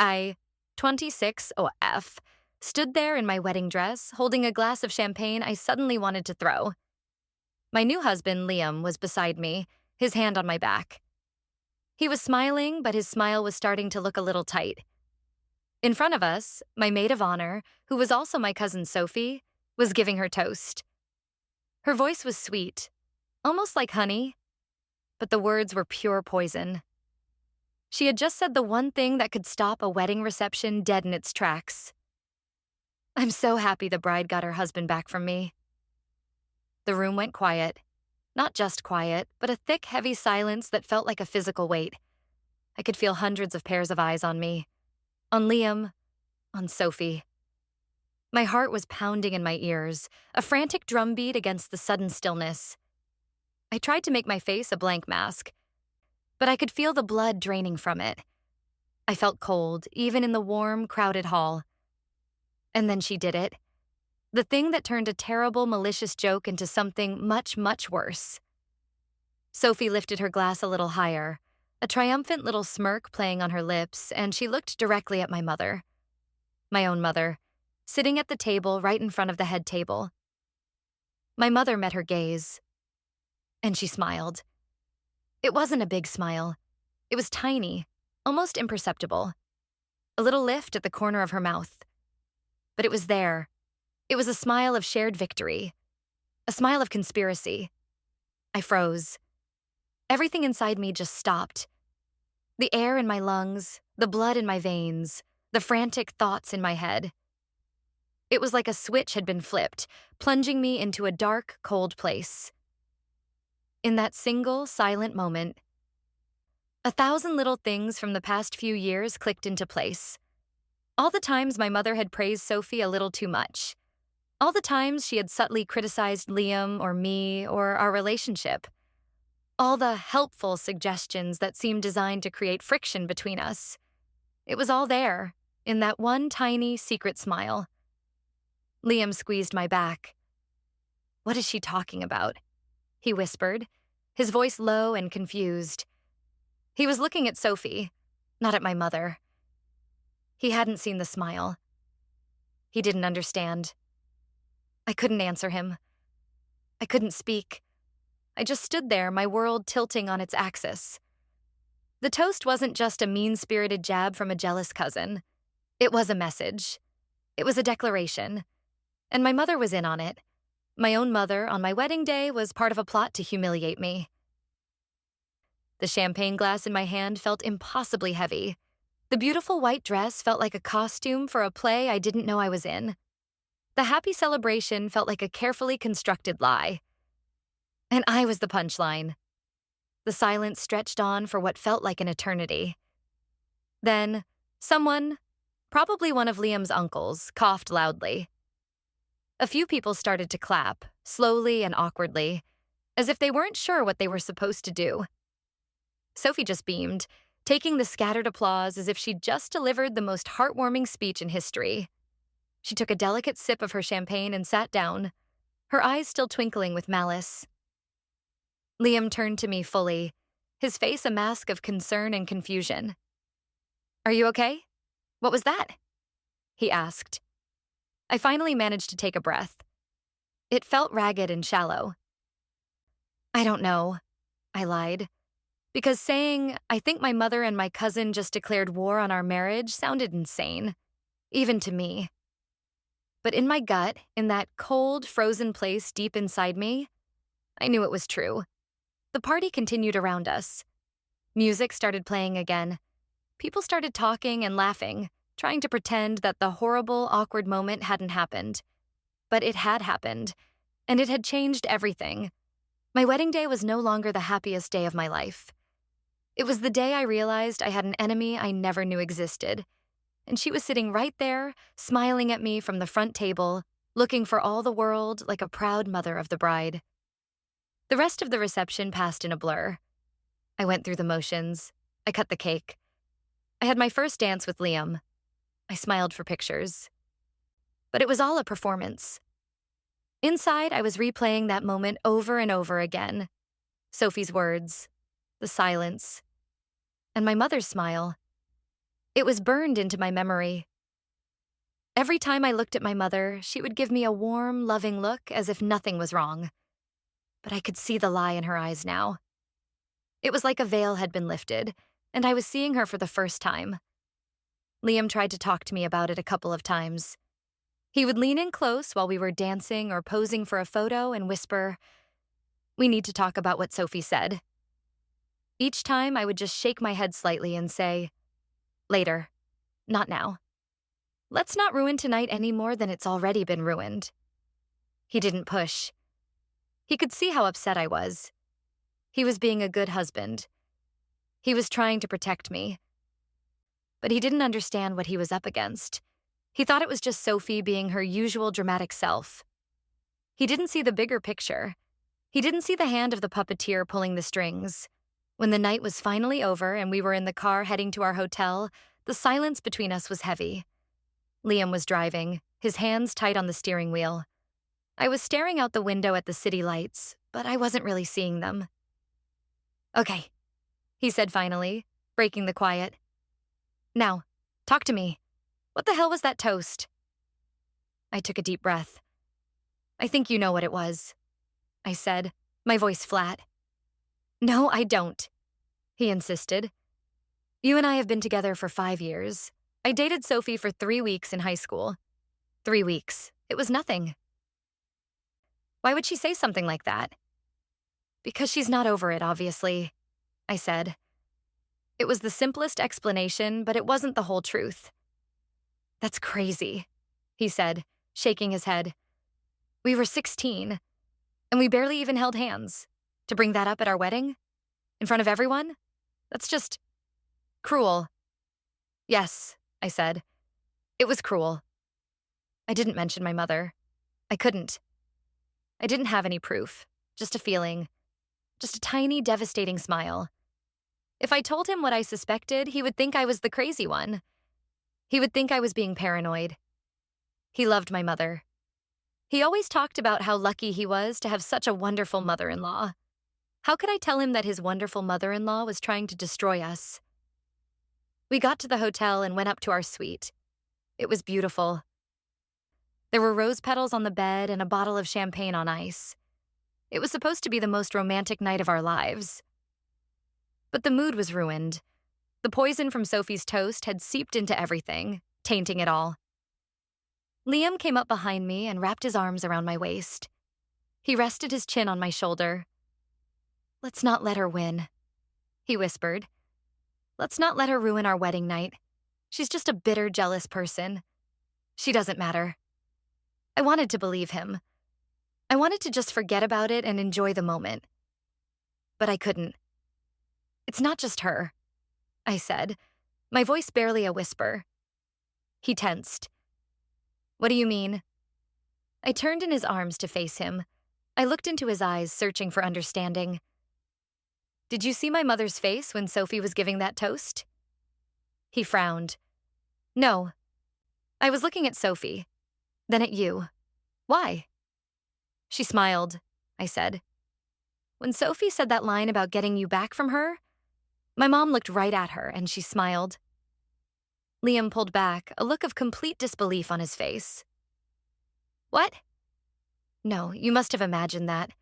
I, 26 OF, stood there in my wedding dress, holding a glass of champagne I suddenly wanted to throw. My new husband, Liam, was beside me, his hand on my back. He was smiling, but his smile was starting to look a little tight. In front of us, my maid of honor, who was also my cousin Sophie, was giving her toast. Her voice was sweet, almost like honey, but the words were pure poison. She had just said the one thing that could stop a wedding reception dead in its tracks. I'm so happy the bride got her husband back from me. The room went quiet. Not just quiet, but a thick, heavy silence that felt like a physical weight. I could feel hundreds of pairs of eyes on me. On Liam, on Sophie. My heart was pounding in my ears, a frantic drumbeat against the sudden stillness. I tried to make my face a blank mask, but I could feel the blood draining from it. I felt cold, even in the warm, crowded hall. And then she did it. The thing that turned a terrible, malicious joke into something much, much worse. Sophie lifted her glass a little higher, a triumphant little smirk playing on her lips, and she looked directly at my mother. My own mother, sitting at the table right in front of the head table. My mother met her gaze, and she smiled. It wasn't a big smile. It was tiny, almost imperceptible. A little lift at the corner of her mouth. But it was there. It was a smile of shared victory. A smile of conspiracy. I froze. Everything inside me just stopped. The air in my lungs, the blood in my veins, the frantic thoughts in my head. It was like a switch had been flipped, plunging me into a dark, cold place. In that single, silent moment, 1,000 little things from the past few years clicked into place. All the times my mother had praised Sophie a little too much. All the times she had subtly criticized Liam or me or our relationship. All the helpful suggestions that seemed designed to create friction between us. It was all there, in that one tiny, secret smile. Liam squeezed my back. "What is she talking about?" he whispered, his voice low and confused. He was looking at Sophie, not at my mother. He hadn't seen the smile. He didn't understand. I couldn't answer him. I couldn't speak. I just stood there, my world tilting on its axis. The toast wasn't just a mean-spirited jab from a jealous cousin. It was a message. It was a declaration. And my mother was in on it. My own mother, on my wedding day, was part of a plot to humiliate me. The champagne glass in my hand felt impossibly heavy. The beautiful white dress felt like a costume for a play I didn't know I was in. The happy celebration felt like a carefully constructed lie. And I was the punchline. The silence stretched on for what felt like an eternity. Then, someone, probably one of Liam's uncles, coughed loudly. A few people started to clap, slowly and awkwardly, as if they weren't sure what they were supposed to do. Sophie just beamed, taking the scattered applause as if she'd just delivered the most heartwarming speech in history. She took a delicate sip of her champagne and sat down, her eyes still twinkling with malice. Liam turned to me fully, his face a mask of concern and confusion. "Are you okay? What was that?" he asked. I finally managed to take a breath. It felt ragged and shallow. "I don't know," I lied, because saying, "I think my mother and my cousin just declared war on our marriage," sounded insane, even to me. But in my gut, in that cold, frozen place deep inside me, I knew it was true. The party continued around us. Music started playing again. People started talking and laughing, trying to pretend that the horrible, awkward moment hadn't happened. But it had happened, and it had changed everything. My wedding day was no longer the happiest day of my life. It was the day I realized I had an enemy I never knew existed, and she was sitting right there, smiling at me from the front table, looking for all the world like a proud mother of the bride. The rest of the reception passed in a blur. I went through the motions. I cut the cake. I had my first dance with Liam. I smiled for pictures. But it was all a performance. Inside, I was replaying that moment over and over again. Sophie's words, the silence, and my mother's smile. It was burned into my memory. Every time I looked at my mother, she would give me a warm, loving look as if nothing was wrong. But I could see the lie in her eyes now. It was like a veil had been lifted, and I was seeing her for the first time. Liam tried to talk to me about it a couple of times. He would lean in close while we were dancing or posing for a photo and whisper, "We need to talk about what Sophie said." Each time I would just shake my head slightly and say, "Later, not now. Let's not ruin tonight any more than it's already been ruined." He didn't push. He could see how upset I was. He was being a good husband. He was trying to protect me. But he didn't understand what he was up against. He thought it was just Sophie being her usual dramatic self. He didn't see the bigger picture. He didn't see the hand of the puppeteer pulling the strings. When the night was finally over and we were in the car heading to our hotel, the silence between us was heavy. Liam was driving, his hands tight on the steering wheel. I was staring out the window at the city lights, but I wasn't really seeing them. "Okay," he said finally, breaking the quiet. "Now, talk to me. What the hell was that toast?" I took a deep breath. "I think you know what it was," I said, my voice flat. "No, I don't," he insisted. "You and I have been together for 5 years. I dated Sophie for 3 weeks in high school. 3 weeks. It was nothing." "Why would she say something like that?" "Because she's not over it, obviously," I said. It was the simplest explanation, but it wasn't the whole truth. "That's crazy," he said, shaking his head. "We were 16, and we barely even held hands. To bring that up at our wedding? In front of everyone? That's just cruel." "Yes," I said. "It was cruel." I didn't mention my mother. I couldn't. I didn't have any proof, just a feeling, just a tiny, devastating smile. If I told him what I suspected, he would think I was the crazy one. He would think I was being paranoid. He loved my mother. He always talked about how lucky he was to have such a wonderful mother-in-law. How could I tell him that his wonderful mother-in-law was trying to destroy us? We got to the hotel and went up to our suite. It was beautiful. There were rose petals on the bed and a bottle of champagne on ice. It was supposed to be the most romantic night of our lives. But the mood was ruined. The poison from Sophie's toast had seeped into everything, tainting it all. Liam came up behind me and wrapped his arms around my waist. He rested his chin on my shoulder. "Let's not let her win," he whispered. "Let's not let her ruin our wedding night. She's just a bitter, jealous person. She doesn't matter." I wanted to believe him. I wanted to just forget about it and enjoy the moment. But I couldn't. "It's not just her," I said, my voice barely a whisper. He tensed. "What do you mean?" I turned in his arms to face him. I looked into his eyes, searching for understanding. "Did you see my mother's face when Sophie was giving that toast?" He frowned. "No. I was looking at Sophie, then at you. Why?" She smiled, I said. "When Sophie said that line about getting you back from her, my mom looked right at her and she smiled." Liam pulled back, a look of complete disbelief on his face. "What?" "No, you must have imagined that.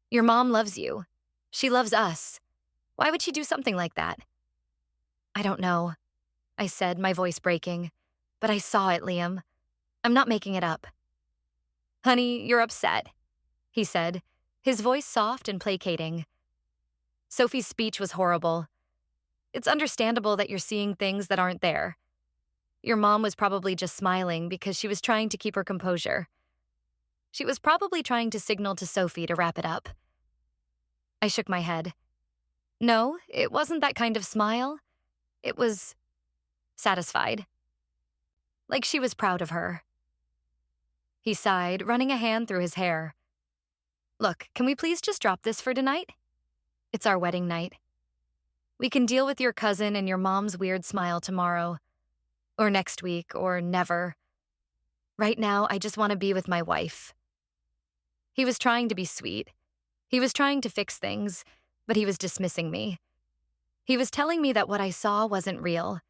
Your mom loves you. She loves us. Why would she do something like that?" "I don't know," I said, my voice breaking. "But I saw it, Liam. I'm not making it up." "Honey, you're upset," he said, his voice soft and placating. "Sophie's speech was horrible. It's understandable that you're seeing things that aren't there. Your mom was probably just smiling because she was trying to keep her composure. She was probably trying to signal to Sophie to wrap it up." I shook my head. "No, it wasn't that kind of smile. It was satisfied. Like she was proud of her." He sighed, running a hand through his hair. "Look, can we please just drop this for tonight? It's our wedding night. We can deal with your cousin and your mom's weird smile tomorrow. Or next week, or never. Right now, I just want to be with my wife." He was trying to be sweet. He was trying to fix things, but he was dismissing me. He was telling me that what I saw wasn't real.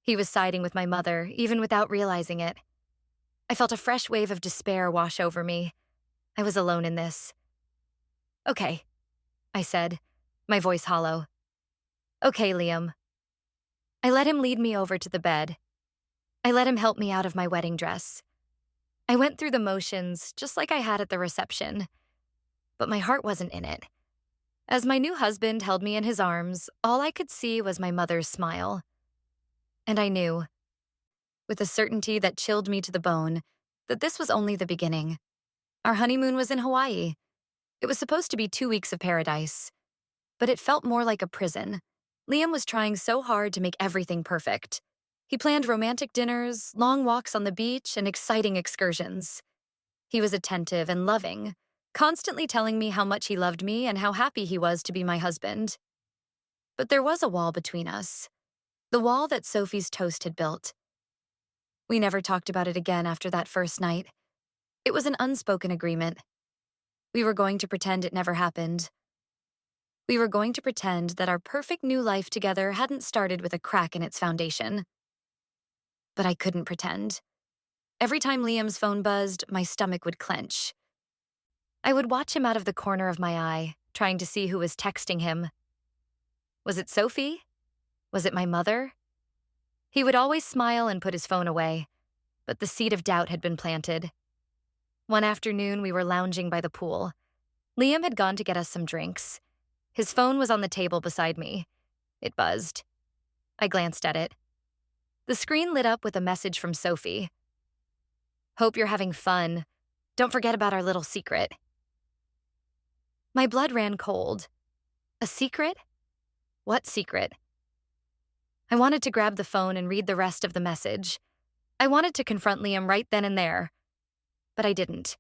He was siding with my mother, even without realizing it. I felt a fresh wave of despair wash over me. I was alone in this. Okay, I said, my voice hollow. Okay, Liam. I let him lead me over to the bed. I let him help me out of my wedding dress. I went through the motions, just like I had at the reception. But my heart wasn't in it. As my new husband held me in his arms, all I could see was my mother's smile. And I knew, with a certainty that chilled me to the bone, that this was only the beginning. Our honeymoon was in Hawaii. It was supposed to be 2 weeks of paradise, but it felt more like a prison. Liam was trying so hard to make everything perfect. He planned romantic dinners, long walks on the beach, and exciting excursions. He was attentive and loving, constantly telling me how much he loved me and how happy he was to be my husband. But there was a wall between us, the wall that Sophie's toast had built. We never talked about it again after that first night. It was an unspoken agreement. We were going to pretend it never happened. We were going to pretend that our perfect new life together hadn't started with a crack in its foundation. But I couldn't pretend. Every time Liam's phone buzzed, my stomach would clench. I would watch him out of the corner of my eye, trying to see who was texting him. Was it Sophie? Was it my mother? He would always smile and put his phone away, but the seed of doubt had been planted. One afternoon, we were lounging by the pool. Liam had gone to get us some drinks. His phone was on the table beside me. It buzzed. I glanced at it. The screen lit up with a message from Sophie. Hope you're having fun. Don't forget about our little secret. My blood ran cold. A secret? What secret? I wanted to grab the phone and read the rest of the message. I wanted to confront Liam right then and there. But I didn't.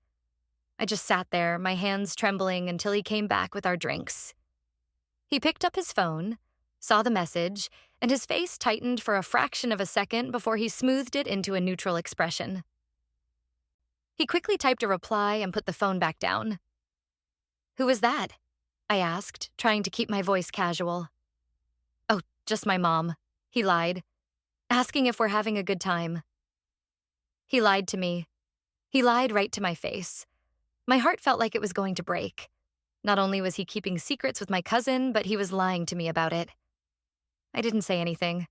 I just sat there, my hands trembling until he came back with our drinks. He picked up his phone, saw the message, and his face tightened for a fraction of a second before he smoothed it into a neutral expression. He quickly typed a reply and put the phone back down. Who was that? I asked, trying to keep my voice casual. Oh, just my mom, he lied, asking if we're having a good time. He lied to me. He lied right to my face. My heart felt like it was going to break. Not only was he keeping secrets with my cousin, but he was lying to me about it. I didn't say anything.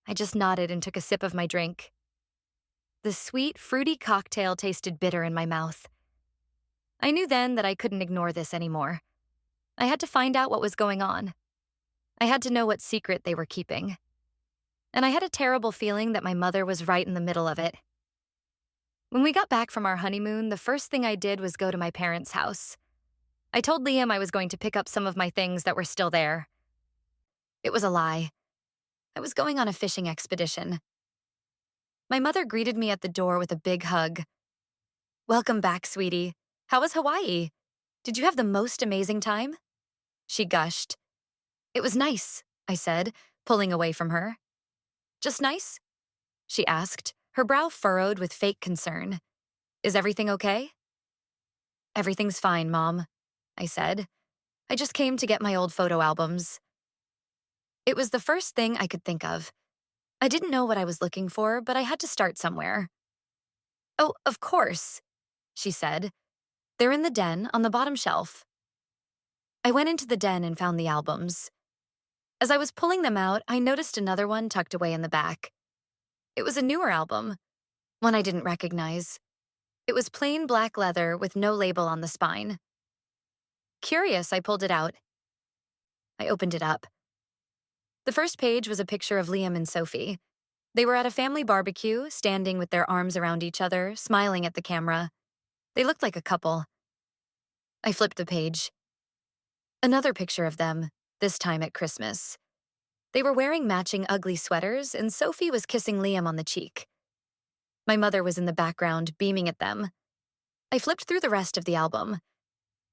I just nodded and took a sip of my drink. The sweet, fruity cocktail tasted bitter in my mouth. I knew then that I couldn't ignore this anymore. I had to find out what was going on. I had to know what secret they were keeping. And I had a terrible feeling that my mother was right in the middle of it. When we got back from our honeymoon, the first thing I did was go to my parents' house. I told Liam I was going to pick up some of my things that were still there. It was a lie. I was going on a fishing expedition. My mother greeted me at the door with a big hug. Welcome back, sweetie. How was Hawaii? Did you have the most amazing time? She gushed. It was nice, I said, pulling away from her. Just nice? She asked, her brow furrowed with fake concern. Is everything okay? Everything's fine, Mom, I said. I just came to get my old photo albums. It was the first thing I could think of. I didn't know what I was looking for, but I had to start somewhere. Oh, of course, she said. They're in the den on the bottom shelf. I went into the den and found the albums. As I was pulling them out, I noticed another one tucked away in the back. It was a newer album, one I didn't recognize. It was plain black leather with no label on the spine. Curious, I pulled it out. I opened it up. The first page was a picture of Liam and Sophie. They were at a family barbecue, standing with their arms around each other, smiling at the camera. They looked like a couple. I flipped the page. Another picture of them, this time at Christmas. They were wearing matching ugly sweaters, and Sophie was kissing Liam on the cheek. My mother was in the background, beaming at them. I flipped through the rest of the album.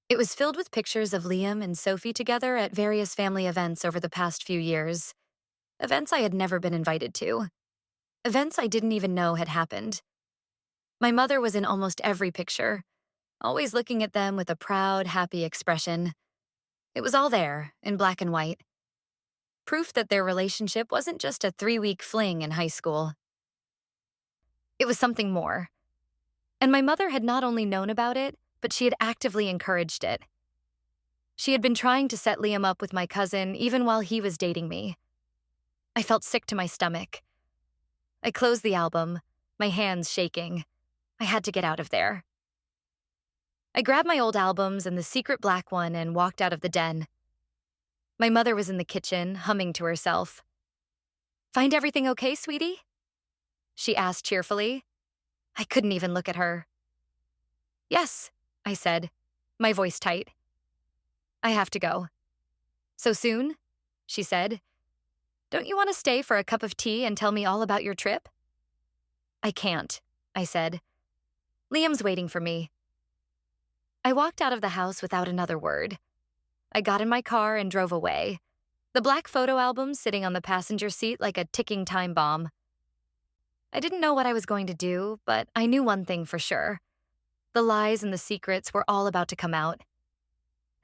It was filled with pictures of Liam and Sophie together at various family events over the past few years. Events I had never been invited to. Events I didn't even know had happened. My mother was in almost every picture, always looking at them with a proud, happy expression. It was all there, in black and white. proof that their relationship wasn't just a 3-week fling in high school. It was something more. And my mother had not only known about it, but she had actively encouraged it. She had been trying to set Liam up with my cousin even while he was dating me. I felt sick to my stomach. I closed the album, my hands shaking. I had to get out of there. I grabbed my old albums and the secret black one and walked out of the den. My mother was in the kitchen, humming to herself. "Find everything okay, sweetie?" she asked cheerfully. I couldn't even look at her. "Yes," I said, my voice tight. "I have to go." "So soon?" she said. "Don't you want to stay for a cup of tea and tell me all about your trip?" "I can't," I said. "Liam's waiting for me." I walked out of the house without another word. I got in my car and drove away, the black photo album sitting on the passenger seat like a ticking time bomb. I didn't know what I was going to do, but I knew one thing for sure. The lies and the secrets were all about to come out,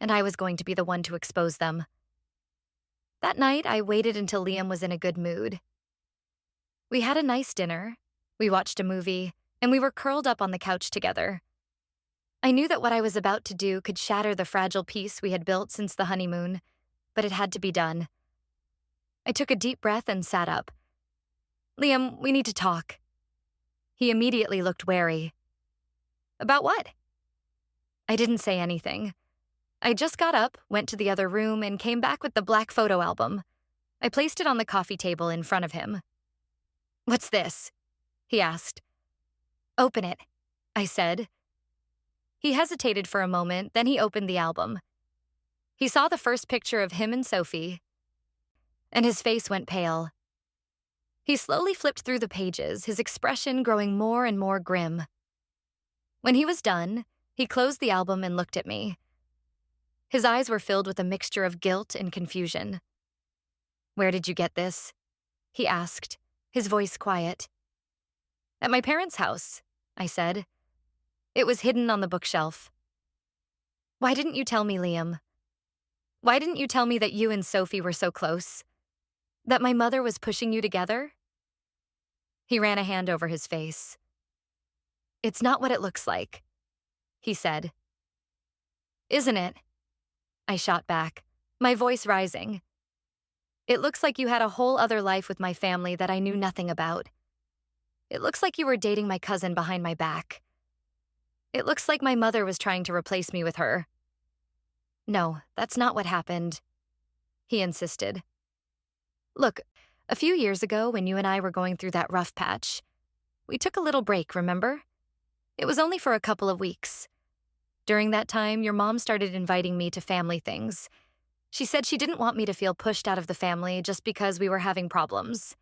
and I was going to be the one to expose them. That night, I waited until Liam was in a good mood. We had a nice dinner, we watched a movie, and we were curled up on the couch together. I knew that what I was about to do could shatter the fragile peace we had built since the honeymoon, but it had to be done. I took a deep breath and sat up. "Liam, we need to talk." He immediately looked wary. "About what?" I didn't say anything. I just got up, went to the other room, and came back with the black photo album. I placed it on the coffee table in front of him. "What's this?" he asked. "Open it," I said. He hesitated for a moment, then he opened the album. He saw the first picture of him and Sophie, and his face went pale. He slowly flipped through the pages, his expression growing more and more grim. When he was done, he closed the album and looked at me. His eyes were filled with a mixture of guilt and confusion. "Where did you get this?" he asked, his voice quiet. "At my parents' house," I said. "It was hidden on the bookshelf." "Why didn't you tell me, Liam? Why didn't you tell me that you and Sophie were so close? That my mother was pushing you together?" He ran a hand over his face. "It's not what it looks like," he said. "Isn't it?" I shot back, my voice rising. "It looks like you had a whole other life with my family that I knew nothing about. It looks like you were dating my cousin behind my back. It looks like my mother was trying to replace me with her." "No, that's not what happened," he insisted. "Look, a few years ago when you and I were going through that rough patch, we took a little break, remember? It was only for a couple of weeks. During that time, your mom started inviting me to family things. She said she didn't want me to feel pushed out of the family just because we were having problems.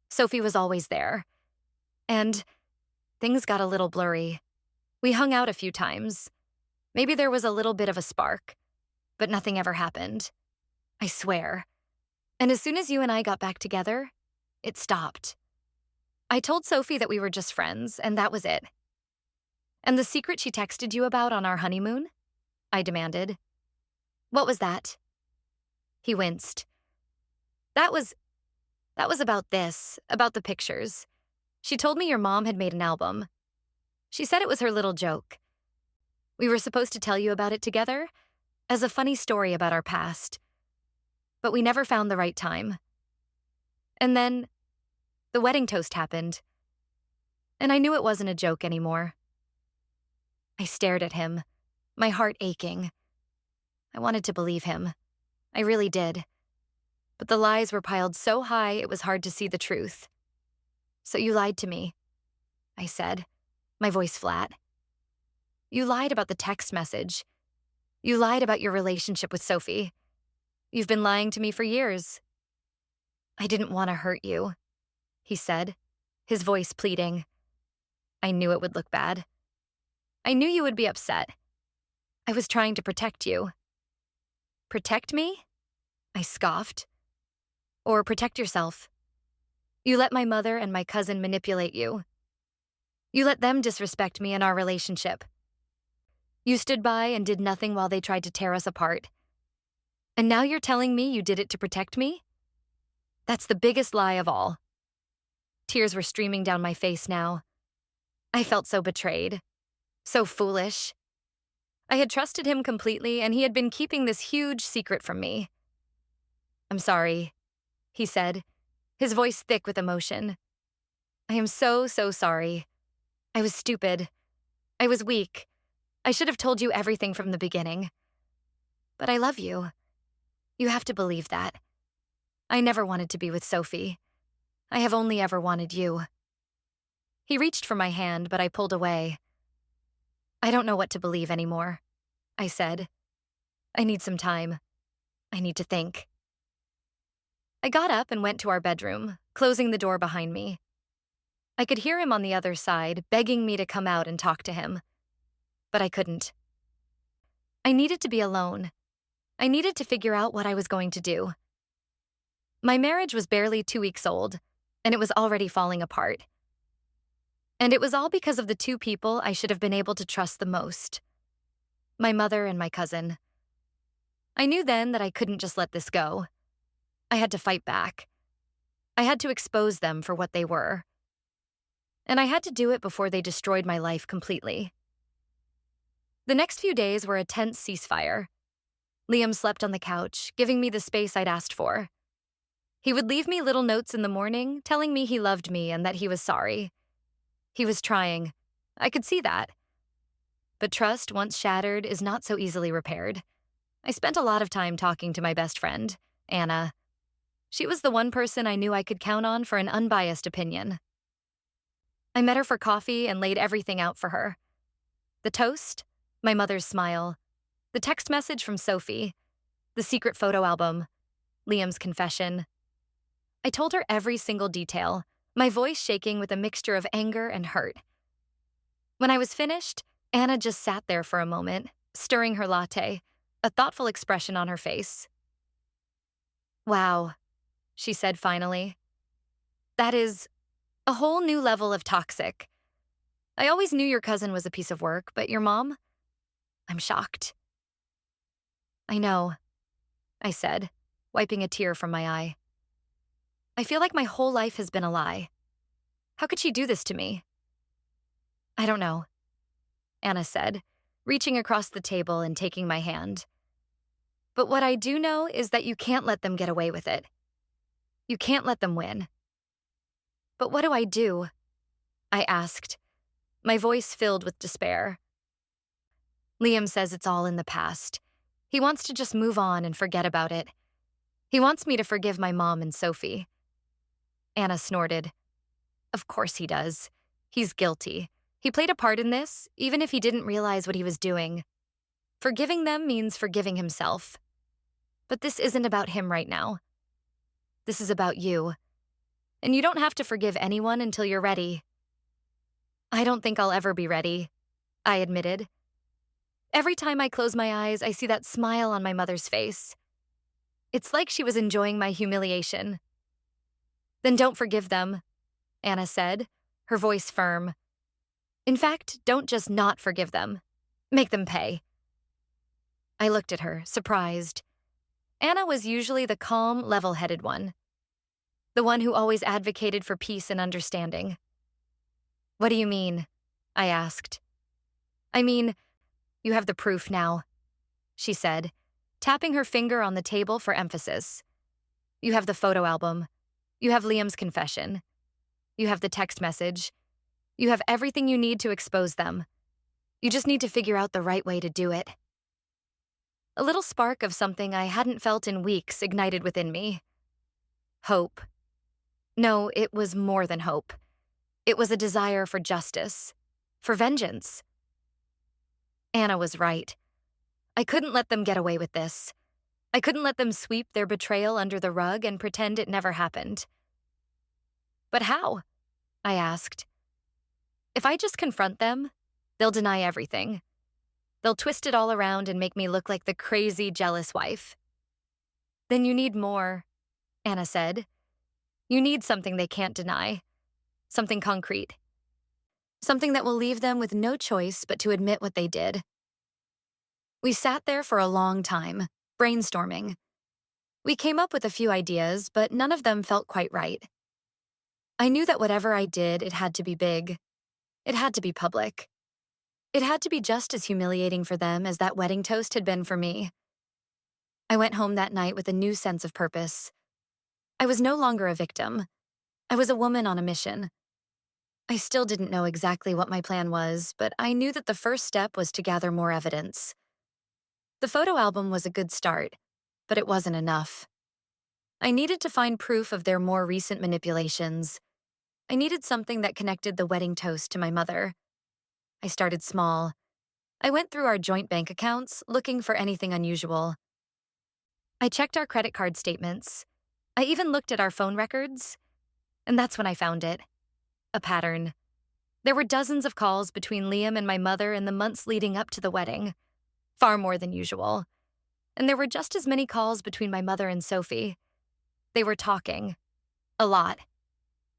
Sophie was always there. And things got a little blurry. We hung out a few times. Maybe there was a little bit of a spark, but nothing ever happened. I swear. And as soon as you and I got back together, it stopped. I told Sophie that we were just friends, and that was it." "And the secret she texted you about on our honeymoon?" I demanded. "What was that?" He winced. That was about this, about the pictures. She told me your mom had made an album. She said it was her little joke. We were supposed to tell you about it together, as a funny story about our past. But we never found the right time. And then, the wedding toast happened. And I knew it wasn't a joke anymore." I stared at him, my heart aching. I wanted to believe him. I really did. But the lies were piled so high it was hard to see the truth. "So you lied to me," I said, my voice flat. "You lied about the text message. You lied about your relationship with Sophie. You've been lying to me for years." "I didn't want to hurt you," he said, his voice pleading. "I knew it would look bad. I knew you would be upset. I was trying to protect you." "Protect me?" I scoffed. "Or protect yourself. You let my mother and my cousin manipulate you. You let them disrespect me and our relationship. You stood by and did nothing while they tried to tear us apart. And now you're telling me you did it to protect me? That's the biggest lie of all. Tears were streaming down my face now. I felt so betrayed, so foolish. I had trusted him completely, and he had been keeping this huge secret from me. "I'm sorry," he said, his voice thick with emotion. "I am so, so sorry. I was stupid. I was weak. I should have told you everything from the beginning. But I love you. You have to believe that. I never wanted to be with Sophie. I have only ever wanted you." He reached for my hand, but I pulled away. "I don't know what to believe anymore," I said. "I need some time. I need to think." I got up and went to our bedroom, closing the door behind me. I could hear him on the other side, begging me to come out and talk to him. But I couldn't. I needed to be alone. I needed to figure out what I was going to do. My marriage was barely 2 weeks old, and it was already falling apart. And it was all because of the two people I should have been able to trust the most: my mother and my cousin. I knew then that I couldn't just let this go. I had to fight back. I had to expose them for what they were. And I had to do it before they destroyed my life completely. The next few days were a tense ceasefire. Liam slept on the couch, giving me the space I'd asked for. He would leave me little notes in the morning, telling me he loved me and that he was sorry. He was trying. I could see that. But trust, once shattered, is not so easily repaired. I spent a lot of time talking to my best friend, Anna. She was the one person I knew I could count on for an unbiased opinion. I met her for coffee and laid everything out for her. The toast, my mother's smile, the text message from Sophie, the secret photo album, Liam's confession. I told her every single detail, my voice shaking with a mixture of anger and hurt. When I was finished, Anna just sat there for a moment, stirring her latte, a thoughtful expression on her face. "Wow," she said finally. "That is a whole new level of toxic. I always knew your cousin was a piece of work, but your mom? I'm shocked." "I know," I said, wiping a tear from my eye. "I feel like my whole life has been a lie. How could she do this to me?" "I don't know," Anna said, reaching across the table and taking my hand. "But what I do know is that you can't let them get away with it. You can't let them win." "But what do I do?" I asked, my voice filled with despair. "Liam says it's all in the past. He wants to just move on and forget about it. He wants me to forgive my mom and Sophie." Anna snorted. "Of course he does. He's guilty. He played a part in this, even if he didn't realize what he was doing. Forgiving them means forgiving himself. But this isn't about him right now. This is about you. And you don't have to forgive anyone until you're ready." "I don't think I'll ever be ready," I admitted. Every time I close my eyes, I see that smile on my mother's face. It's like she was enjoying my humiliation. "Then don't forgive them," Anna said, her voice firm. "In fact, don't just not forgive them. Make them pay." I looked at her, surprised. Anna was usually the calm, level-headed one. The one who always advocated for peace and understanding. "What do you mean?" I asked. "I mean, you have the proof now," she said, tapping her finger on the table for emphasis. "You have the photo album. You have Liam's confession. You have the text message. You have everything you need to expose them. You just need to figure out the right way to do it." A little spark of something I hadn't felt in weeks ignited within me. Hope. No, it was more than hope. It was a desire for justice, for vengeance. Anna was right. I couldn't let them get away with this. I couldn't let them sweep their betrayal under the rug and pretend it never happened. "But how?" I asked. "If I just confront them, they'll deny everything. They'll twist it all around and make me look like the crazy, jealous wife." "Then you need more," Anna said. "You need something they can't deny. Something concrete. Something that will leave them with no choice but to admit what they did." We sat there for a long time, brainstorming. We came up with a few ideas, but none of them felt quite right. I knew that whatever I did, it had to be big. It had to be public. It had to be just as humiliating for them as that wedding toast had been for me. I went home that night with a new sense of purpose. I was no longer a victim. I was a woman on a mission. I still didn't know exactly what my plan was, but I knew that the first step was to gather more evidence. The photo album was a good start, but it wasn't enough. I needed to find proof of their more recent manipulations. I needed something that connected the wedding toast to my mother. I started small. I went through our joint bank accounts, looking for anything unusual. I checked our credit card statements. I even looked at our phone records. And that's when I found it. A pattern. There were dozens of calls between Liam and my mother in the months leading up to the wedding. Far more than usual. And there were just as many calls between my mother and Sophie. They were talking. A lot.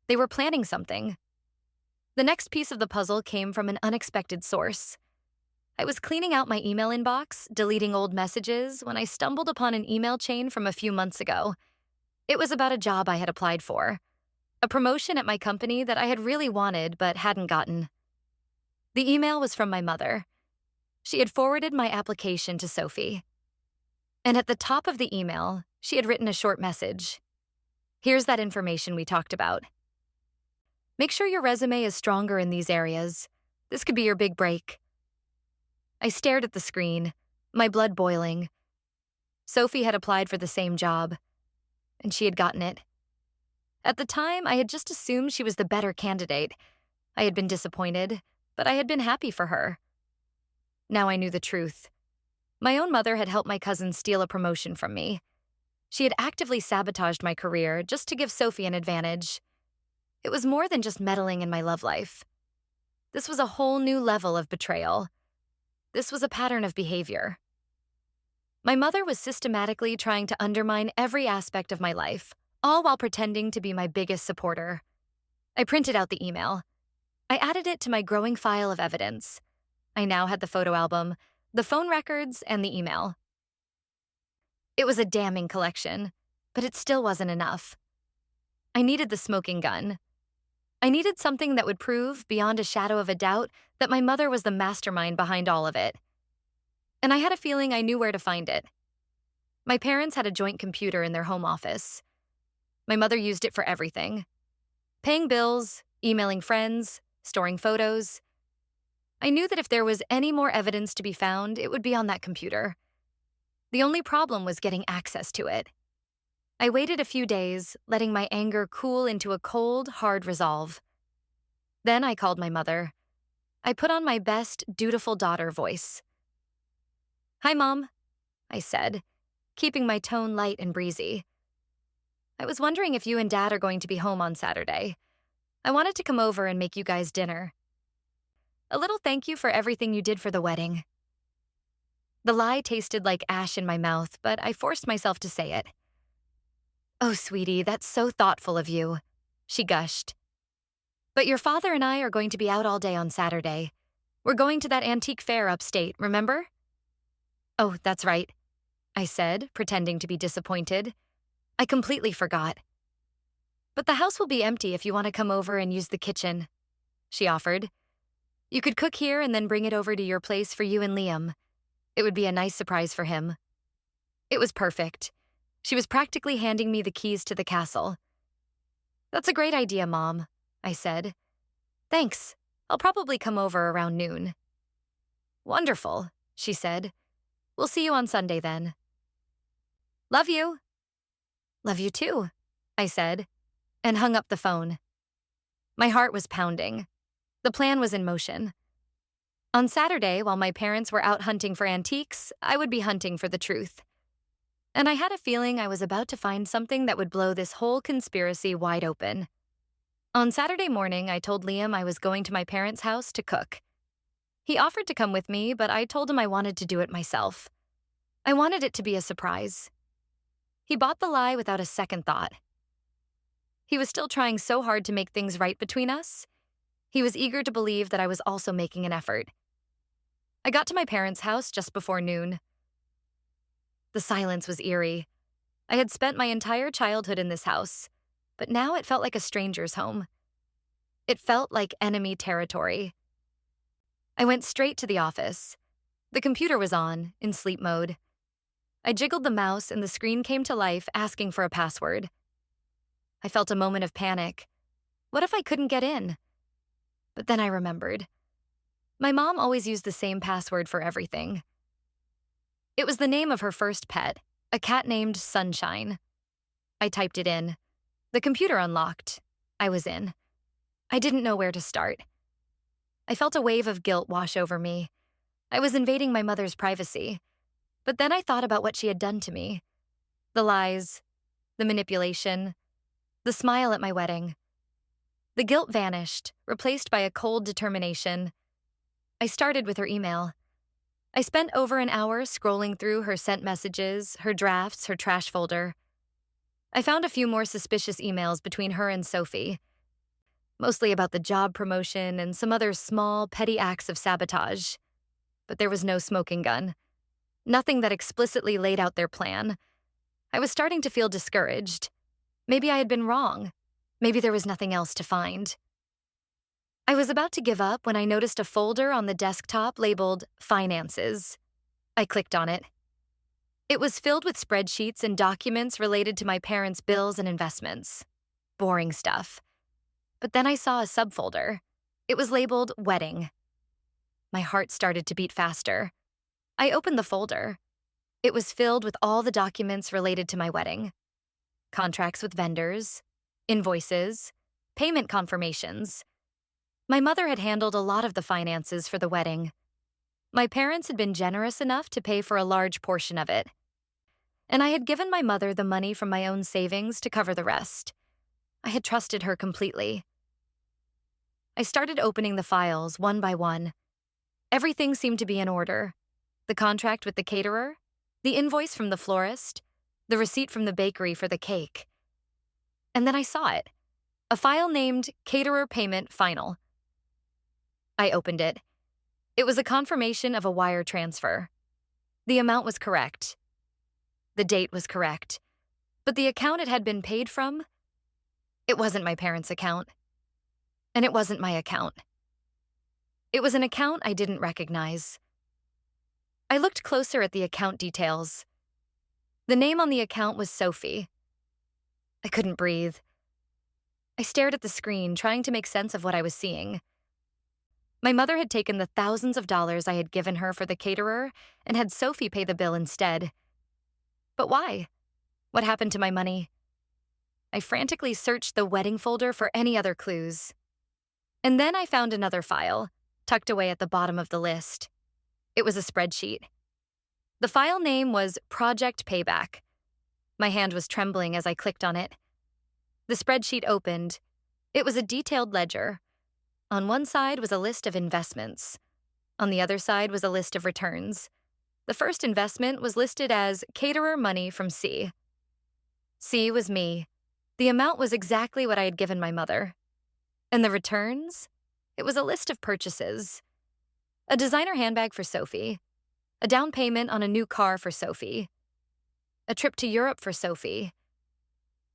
They were planning something. The next piece of the puzzle came from an unexpected source. I was cleaning out my email inbox, deleting old messages, when I stumbled upon an email chain from a few months ago. It was about a job I had applied for. A promotion at my company that I had really wanted but hadn't gotten. The email was from my mother. She had forwarded my application to Sophie. And at the top of the email, she had written a short message. Here's that information we talked about. Make sure your resume is stronger in these areas. This could be your big break. I stared at the screen, my blood boiling. Sophie had applied for the same job, and she had gotten it. At the time, I had just assumed she was the better candidate. I had been disappointed, but I had been happy for her. Now I knew the truth. My own mother had helped my cousin steal a promotion from me. She had actively sabotaged my career just to give Sophie an advantage. It was more than just meddling in my love life. This was a whole new level of betrayal. This was a pattern of behavior. My mother was systematically trying to undermine every aspect of my life, all while pretending to be my biggest supporter. I printed out the email. I added it to my growing file of evidence. I now had the photo album, the phone records, and the email. It was a damning collection, but it still wasn't enough. I needed the smoking gun. I needed something that would prove, beyond a shadow of a doubt, that my mother was the mastermind behind all of it. And I had a feeling I knew where to find it. My parents had a joint computer in their home office. My mother used it for everything. Paying bills, emailing friends, storing photos. I knew that if there was any more evidence to be found, it would be on that computer. The only problem was getting access to it. I waited a few days, letting my anger cool into a cold, hard resolve. Then I called my mother. I put on my best, dutiful daughter voice. "Hi, Mom," I said, keeping my tone light and breezy. "I was wondering if you and Dad are going to be home on Saturday. I wanted to come over and make you guys dinner. A little thank you for everything you did for the wedding." The lie tasted like ash in my mouth, but I forced myself to say it. "Oh, sweetie, that's so thoughtful of you," she gushed. "But your father and I are going to be out all day on Saturday. We're going to that antique fair upstate, remember?" "Oh, that's right," I said, pretending to be disappointed. "I completely forgot." "But the house will be empty if you want to come over and use the kitchen," she offered. "You could cook here and then bring it over to your place for you and Liam. It would be a nice surprise for him." It was perfect. She was practically handing me the keys to the castle. "That's a great idea, Mom," I said. "Thanks. I'll probably come over around noon." "Wonderful," she said. "We'll see you on Sunday then." "Love you." "Love you too," I said, and hung up the phone. My heart was pounding. The plan was in motion. On Saturday, while my parents were out hunting for antiques, I would be hunting for the truth. And I had a feeling I was about to find something that would blow this whole conspiracy wide open. On Saturday morning, I told Liam I was going to my parents' house to cook. He offered to come with me, but I told him I wanted to do it myself. I wanted it to be a surprise. He bought the lie without a second thought. He was still trying so hard to make things right between us. He was eager to believe that I was also making an effort. I got to my parents' house just before noon. The silence was eerie. I had spent my entire childhood in this house, but now it felt like a stranger's home. It felt like enemy territory. I went straight to the office. The computer was on, in sleep mode. I jiggled the mouse and the screen came to life asking for a password. I felt a moment of panic. What if I couldn't get in? But then I remembered. My mom always used the same password for everything. It was the name of her first pet, a cat named Sunshine. I typed it in. The computer unlocked. I was in. I didn't know where to start. I felt a wave of guilt wash over me. I was invading my mother's privacy. But then I thought about what she had done to me. The lies, the manipulation, the smile at my wedding. The guilt vanished, replaced by a cold determination. I started with her email. I spent over an hour scrolling through her sent messages, her drafts, her trash folder. I found a few more suspicious emails between her and Sophie, mostly about the job promotion and some other small, petty acts of sabotage. But there was no smoking gun. Nothing that explicitly laid out their plan. I was starting to feel discouraged. Maybe I had been wrong. Maybe there was nothing else to find. I was about to give up when I noticed a folder on the desktop labeled Finances. I clicked on it. It was filled with spreadsheets and documents related to my parents' bills and investments. Boring stuff. But then I saw a subfolder. It was labeled Wedding. My heart started to beat faster. I opened the folder. It was filled with all the documents related to my wedding. Contracts with vendors, invoices, payment confirmations. My mother had handled a lot of the finances for the wedding. My parents had been generous enough to pay for a large portion of it. And I had given my mother the money from my own savings to cover the rest. I had trusted her completely. I started opening the files one by one. Everything seemed to be in order. The contract with the caterer, the invoice from the florist, the receipt from the bakery for the cake. And then I saw it. A file named Caterer Payment Final. I opened it. It was a confirmation of a wire transfer. The amount was correct. The date was correct. But the account it had been paid from, it wasn't my parents' account. And it wasn't my account. It was an account I didn't recognize. I looked closer at the account details. The name on the account was Sophie. I couldn't breathe. I stared at the screen, trying to make sense of what I was seeing. My mother had taken the thousands of dollars I had given her for the caterer and had Sophie pay the bill instead. But why? What happened to my money? I frantically searched the wedding folder for any other clues. And then I found another file, tucked away at the bottom of the list. It was a spreadsheet. The file name was Project Payback. My hand was trembling as I clicked on it. The spreadsheet opened. It was a detailed ledger. On one side was a list of investments. On the other side was a list of returns. The first investment was listed as caterer money from C. C was me. The amount was exactly what I had given my mother. And the returns? It was a list of purchases. A designer handbag for Sophie. A down payment on a new car for Sophie. A trip to Europe for Sophie.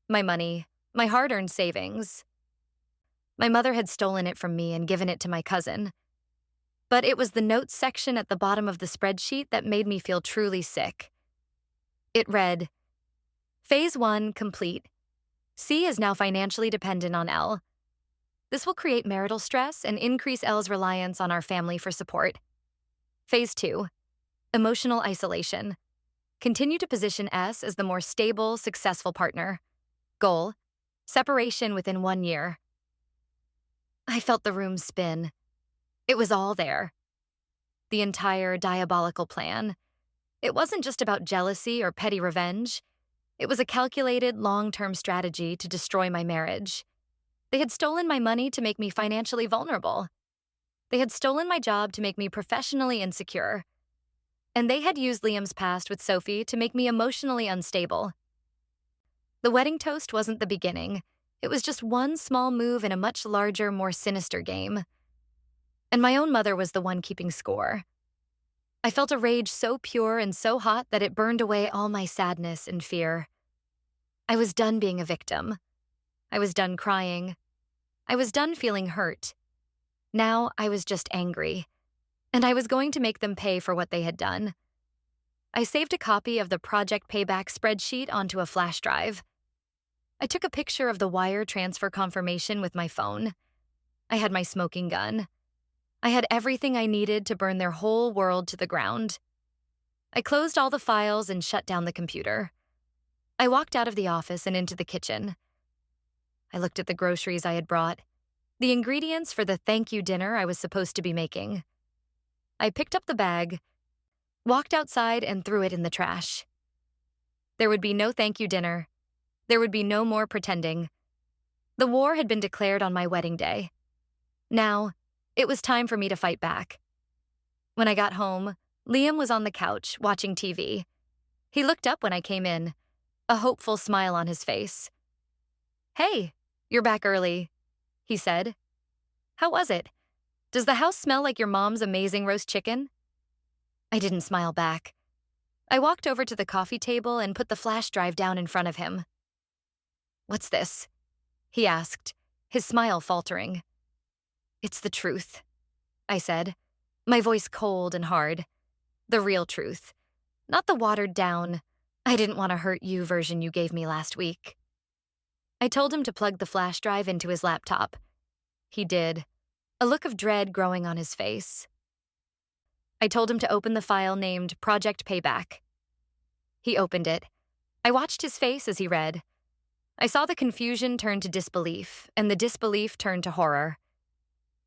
My money, my hard-earned savings. My mother had stolen it from me and given it to my cousin. But it was the notes section at the bottom of the spreadsheet that made me feel truly sick. It read, Phase 1 complete. C is now financially dependent on L. This will create marital stress and increase L's reliance on our family for support. Phase 2, emotional isolation. Continue to position S as the more stable, successful partner. Goal, separation within 1 year. I felt the room spin. It was all there. The entire diabolical plan. It wasn't just about jealousy or petty revenge. It was a calculated, long-term strategy to destroy my marriage. They had stolen my money to make me financially vulnerable. They had stolen my job to make me professionally insecure. And they had used Liam's past with Sophie to make me emotionally unstable. The wedding toast wasn't the beginning. It was just one small move in a much larger, more sinister game. And my own mother was the one keeping score. I felt a rage so pure and so hot that it burned away all my sadness and fear. I was done being a victim. I was done crying. I was done feeling hurt. Now I was just angry, and I was going to make them pay for what they had done. I saved a copy of the Project Payback spreadsheet onto a flash drive. I took a picture of the wire transfer confirmation with my phone. I had my smoking gun. I had everything I needed to burn their whole world to the ground. I closed all the files and shut down the computer. I walked out of the office and into the kitchen. I looked at the groceries I had brought, the ingredients for the thank you dinner I was supposed to be making. I picked up the bag, walked outside, and threw it in the trash. There would be no thank you dinner. There would be no more pretending. The war had been declared on my wedding day. Now, it was time for me to fight back. When I got home, Liam was on the couch, watching TV. He looked up when I came in, a hopeful smile on his face. "Hey, you're back early," he said. "How was it? Does the house smell like your mom's amazing roast chicken?" I didn't smile back. I walked over to the coffee table and put the flash drive down in front of him. "What's this?" he asked, his smile faltering. "It's the truth," I said, my voice cold and hard. The real truth, not the watered down, "I didn't want to hurt you" version you gave me last week. I told him to plug the flash drive into his laptop. He did, a look of dread growing on his face. I told him to open the file named Project Payback. He opened it. I watched his face as he read. I saw the confusion turn to disbelief, and the disbelief turn to horror.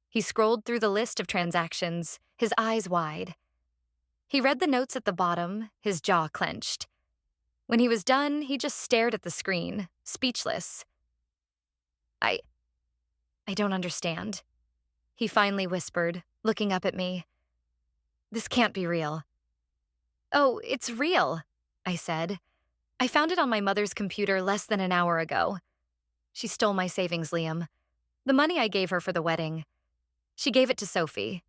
He scrolled through the list of transactions, his eyes wide. He read the notes at the bottom, his jaw clenched. When he was done, he just stared at the screen, speechless. I don't understand," he finally whispered, looking up at me. "This can't be real." "Oh, it's real," I said. "I found it on my mother's computer less than an hour ago. She stole my savings, Liam. The money I gave her for the wedding. She gave it to Sophie.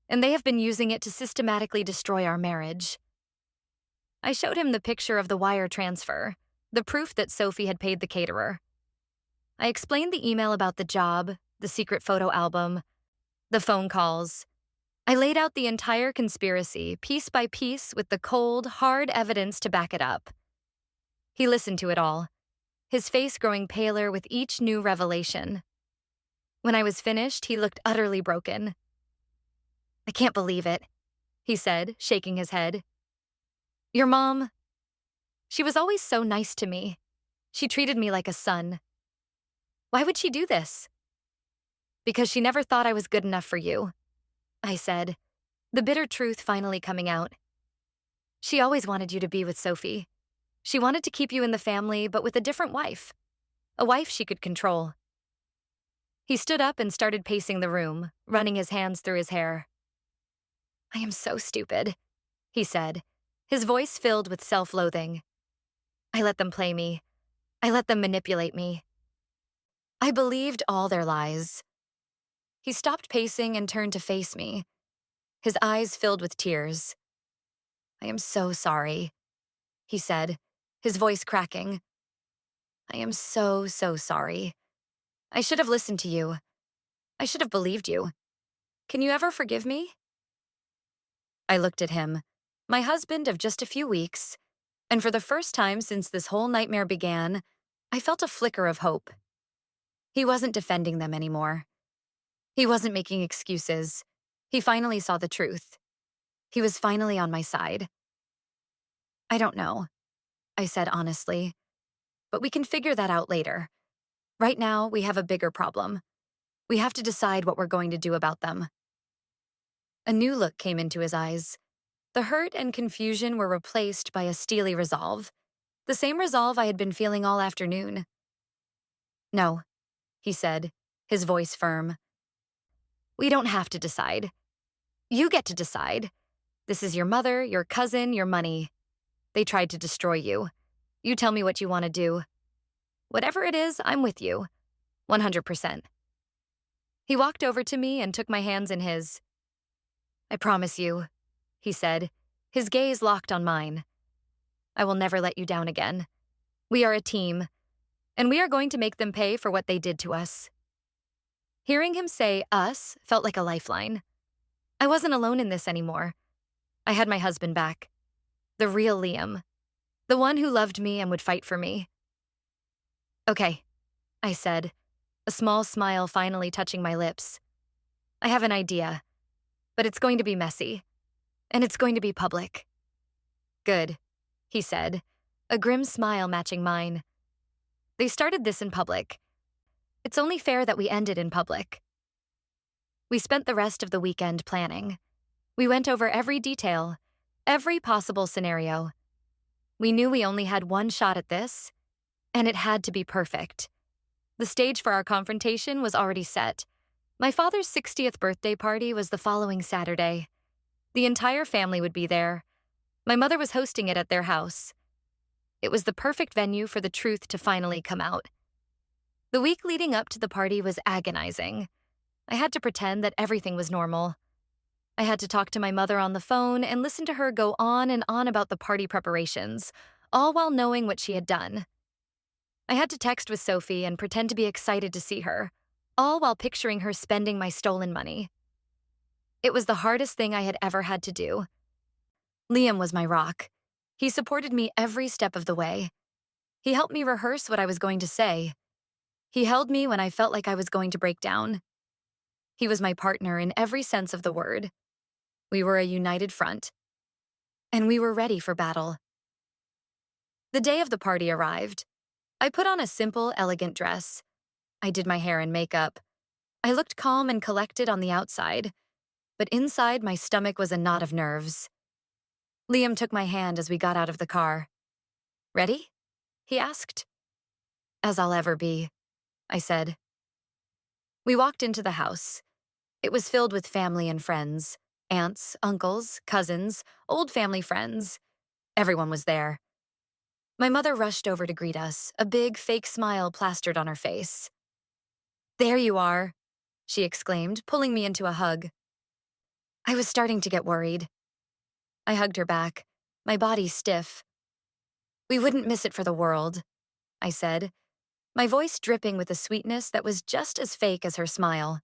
And they have been using it to systematically destroy our marriage." I showed him the picture of the wire transfer, the proof that Sophie had paid the caterer. I explained the email about the job, the secret photo album, the phone calls. I laid out the entire conspiracy, piece by piece, with the cold, hard evidence to back it up. He listened to it all, his face growing paler with each new revelation. When I was finished, he looked utterly broken. "I can't believe it," he said, shaking his head. "Your mom, she was always so nice to me. She treated me like a son. Why would she do this?" "Because she never thought I was good enough for you," I said, the bitter truth finally coming out. "She always wanted you to be with Sophie. She wanted to keep you in the family, but with a different wife. A wife she could control." He stood up and started pacing the room, running his hands through his hair. "I am so stupid," he said, his voice filled with self-loathing. "I let them play me. I let them manipulate me. I believed all their lies." He stopped pacing and turned to face me, his eyes filled with tears. "I am so sorry," he said, his voice cracking. "I am so, so sorry. I should have listened to you. I should have believed you. Can you ever forgive me?" I looked at him, my husband of just a few weeks, and for the first time since this whole nightmare began, I felt a flicker of hope. He wasn't defending them anymore. He wasn't making excuses. He finally saw the truth. He was finally on my side. "I don't know," I said honestly, "but we can figure that out later. Right now, we have a bigger problem. We have to decide what we're going to do about them." A new look came into his eyes. The hurt and confusion were replaced by a steely resolve, the same resolve I had been feeling all afternoon. "No," he said, his voice firm. "We don't have to decide. You get to decide. This is your mother, your cousin, your money. They tried to destroy you. You tell me what you want to do. Whatever it is, I'm with you. 100%. He walked over to me and took my hands in his. "I promise you," he said, his gaze locked on mine. "I will never let you down again. We are a team, and we are going to make them pay for what they did to us. Hearing him say us felt like a lifeline. I wasn't alone in this anymore. I had my husband back. The real Liam. The one who loved me and would fight for me. Okay, I said, a small smile finally touching my lips. I have an idea, but it's going to be messy, and it's going to be public. Good, he said, a grim smile matching mine. They started this in public. It's only fair that we end it in public. We spent the rest of the weekend planning. We went over every detail, every possible scenario. We knew we only had one shot at this, and it had to be perfect. The stage for our confrontation was already set. My father's 60th birthday party was the following Saturday. The entire family would be there. My mother was hosting it at their house. It was the perfect venue for the truth to finally come out. The week leading up to the party was agonizing. I had to pretend that everything was normal. I had to talk to my mother on the phone and listen to her go on and on about the party preparations, all while knowing what she had done. I had to text with Sophie and pretend to be excited to see her, all while picturing her spending my stolen money. It was the hardest thing I had ever had to do. Liam was my rock. He supported me every step of the way. He helped me rehearse what I was going to say. He held me when I felt like I was going to break down. He was my partner in every sense of the word. We were a united front. And we were ready for battle. The day of the party arrived. I put on a simple, elegant dress. I did my hair and makeup. I looked calm and collected on the outside, but inside my stomach was a knot of nerves. Liam took my hand as we got out of the car. Ready? He asked. As I'll ever be, I said. We walked into the house. It was filled with family and friends, aunts, uncles, cousins, old family friends. Everyone was there. My mother rushed over to greet us, a big fake smile plastered on her face. There you are, she exclaimed, pulling me into a hug. I was starting to get worried. I hugged her back, my body stiff. We wouldn't miss it for the world, I said, my voice dripping with a sweetness that was just as fake as her smile.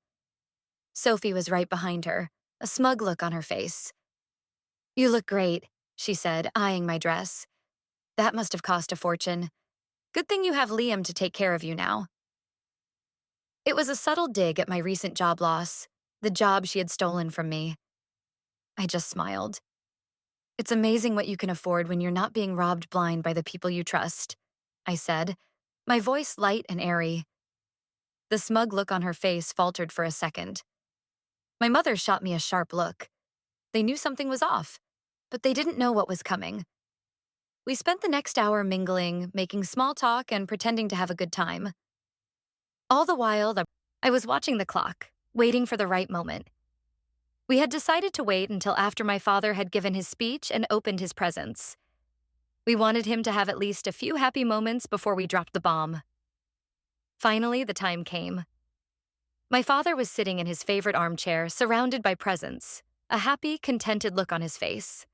Sophie was right behind her, a smug look on her face. You look great, she said, eyeing my dress. That must have cost a fortune. Good thing you have Liam to take care of you now. It was a subtle dig at my recent job loss, the job she had stolen from me. I just smiled. It's amazing what you can afford when you're not being robbed blind by the people you trust, I said, my voice light and airy. The smug look on her face faltered for a second. My mother shot me a sharp look. They knew something was off, but they didn't know what was coming. We spent the next hour mingling, making small talk, and pretending to have a good time. All the while, I was watching the clock, waiting for the right moment. We had decided to wait until after my father had given his speech and opened his presents. We wanted him to have at least a few happy moments before we dropped the bomb. Finally, the time came. My father was sitting in his favorite armchair, surrounded by presents, a happy, contented look on his face.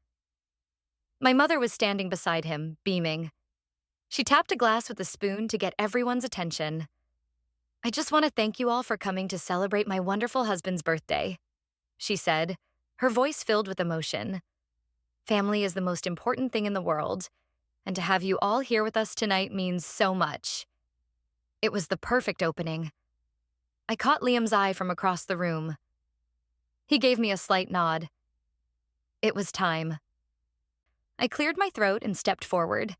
My mother was standing beside him, beaming. She tapped a glass with a spoon to get everyone's attention. I just want to thank you all for coming to celebrate my wonderful husband's birthday, she said, her voice filled with emotion. Family is the most important thing in the world, and to have you all here with us tonight means so much. It was the perfect opening. I caught Liam's eye from across the room. He gave me a slight nod. It was time. I cleared my throat and stepped forward.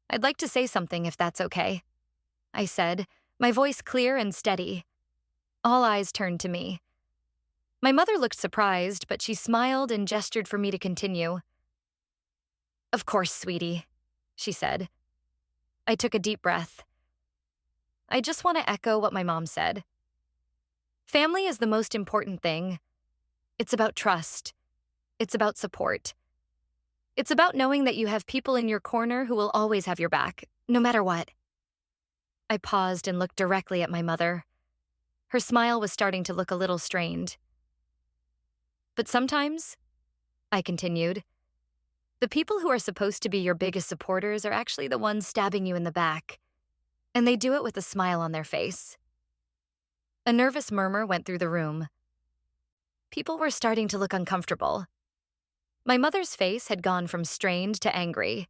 I'd like to say something if that's okay, I said, my voice clear and steady. All eyes turned to me. My mother looked surprised, but she smiled and gestured for me to continue. Of course, sweetie, she said. I took a deep breath. I just want to echo what my mom said. Family is the most important thing. It's about trust. It's about support. It's about knowing that you have people in your corner who will always have your back, no matter what. I paused and looked directly at my mother. Her smile was starting to look a little strained. But sometimes, I continued, The people who are supposed to be your biggest supporters are actually the ones stabbing you in the back, and they do it with a smile on their face. A nervous murmur went through the room. People were starting to look uncomfortable. My mother's face had gone from strained to angry.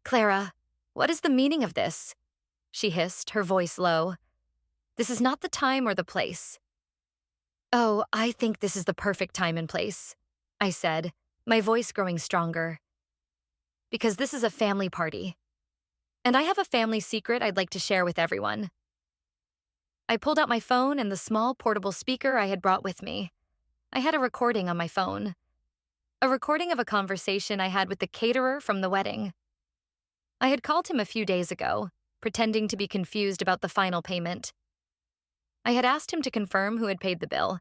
"Clara, what is the meaning of this?" she hissed, her voice low. "This is not the time or the place." "Oh, I think this is the perfect time and place," I said, my voice growing stronger. "Because this is a family party. And I have a family secret I'd like to share with everyone." I pulled out my phone and the small portable speaker I had brought with me. I had a recording on my phone. A recording of a conversation I had with the caterer from the wedding. I had called him a few days ago, pretending to be confused about the final payment. I had asked him to confirm who had paid the bill.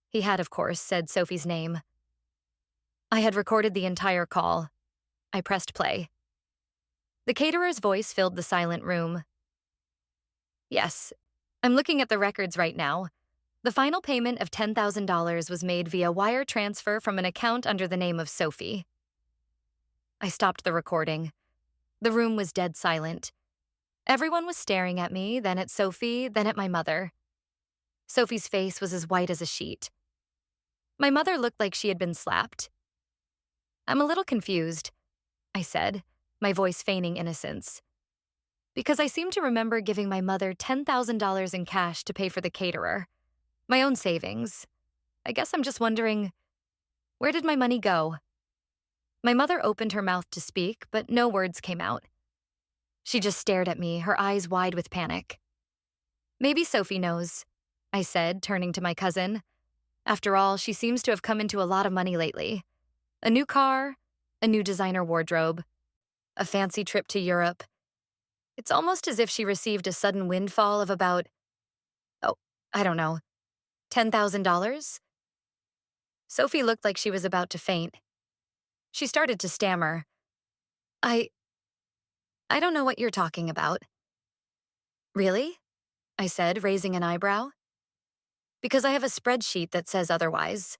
He had, of course, said Sophie's name. I had recorded the entire call. I pressed play. The caterer's voice filled the silent room. "Yes, I'm looking at the records right now. The final payment of $10,000 was made via wire transfer from an account under the name of Sophie." I stopped the recording. The room was dead silent. Everyone was staring at me, then at Sophie, then at my mother. Sophie's face was as white as a sheet. My mother looked like she had been slapped. "I'm a little confused," I said, my voice feigning innocence. "Because I seem to remember giving my mother $10,000 in cash to pay for the caterer. My own savings. I guess I'm just wondering, where did my money go?" My mother opened her mouth to speak, but no words came out. She just stared at me, her eyes wide with panic. "Maybe Sophie knows," I said, turning to my cousin. "After all, she seems to have come into a lot of money lately. A new car, a new designer wardrobe, a fancy trip to Europe. It's almost as if she received a sudden windfall of about, oh, I don't know, $10,000? Sophie looked like she was about to faint. She started to stammer. I don't know what you're talking about." "Really?" I said, raising an eyebrow. "Because I have a spreadsheet that says otherwise.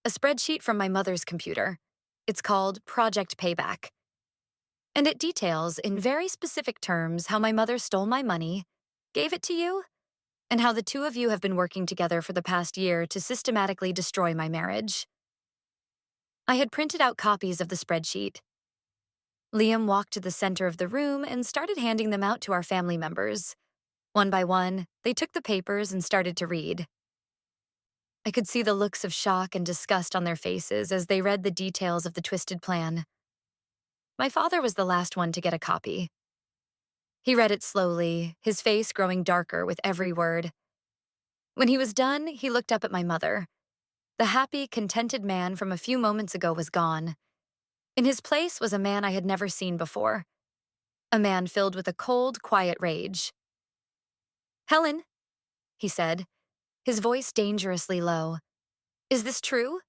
A spreadsheet from my mother's computer. It's called Project Payback. And it details, in very specific terms, how my mother stole my money, gave it to you, and how the two of you have been working together for the past year to systematically destroy my marriage." I had printed out copies of the spreadsheet. Liam walked to the center of the room and started handing them out to our family members. One by one, they took the papers and started to read. I could see the looks of shock and disgust on their faces as they read the details of the twisted plan. My father was the last one to get a copy. He read it slowly, his face growing darker with every word. When he was done, he looked up at my mother. The happy, contented man from a few moments ago was gone. In his place was a man I had never seen before. A man filled with a cold, quiet rage. "Helen," he said, his voice dangerously low. "Is this true?"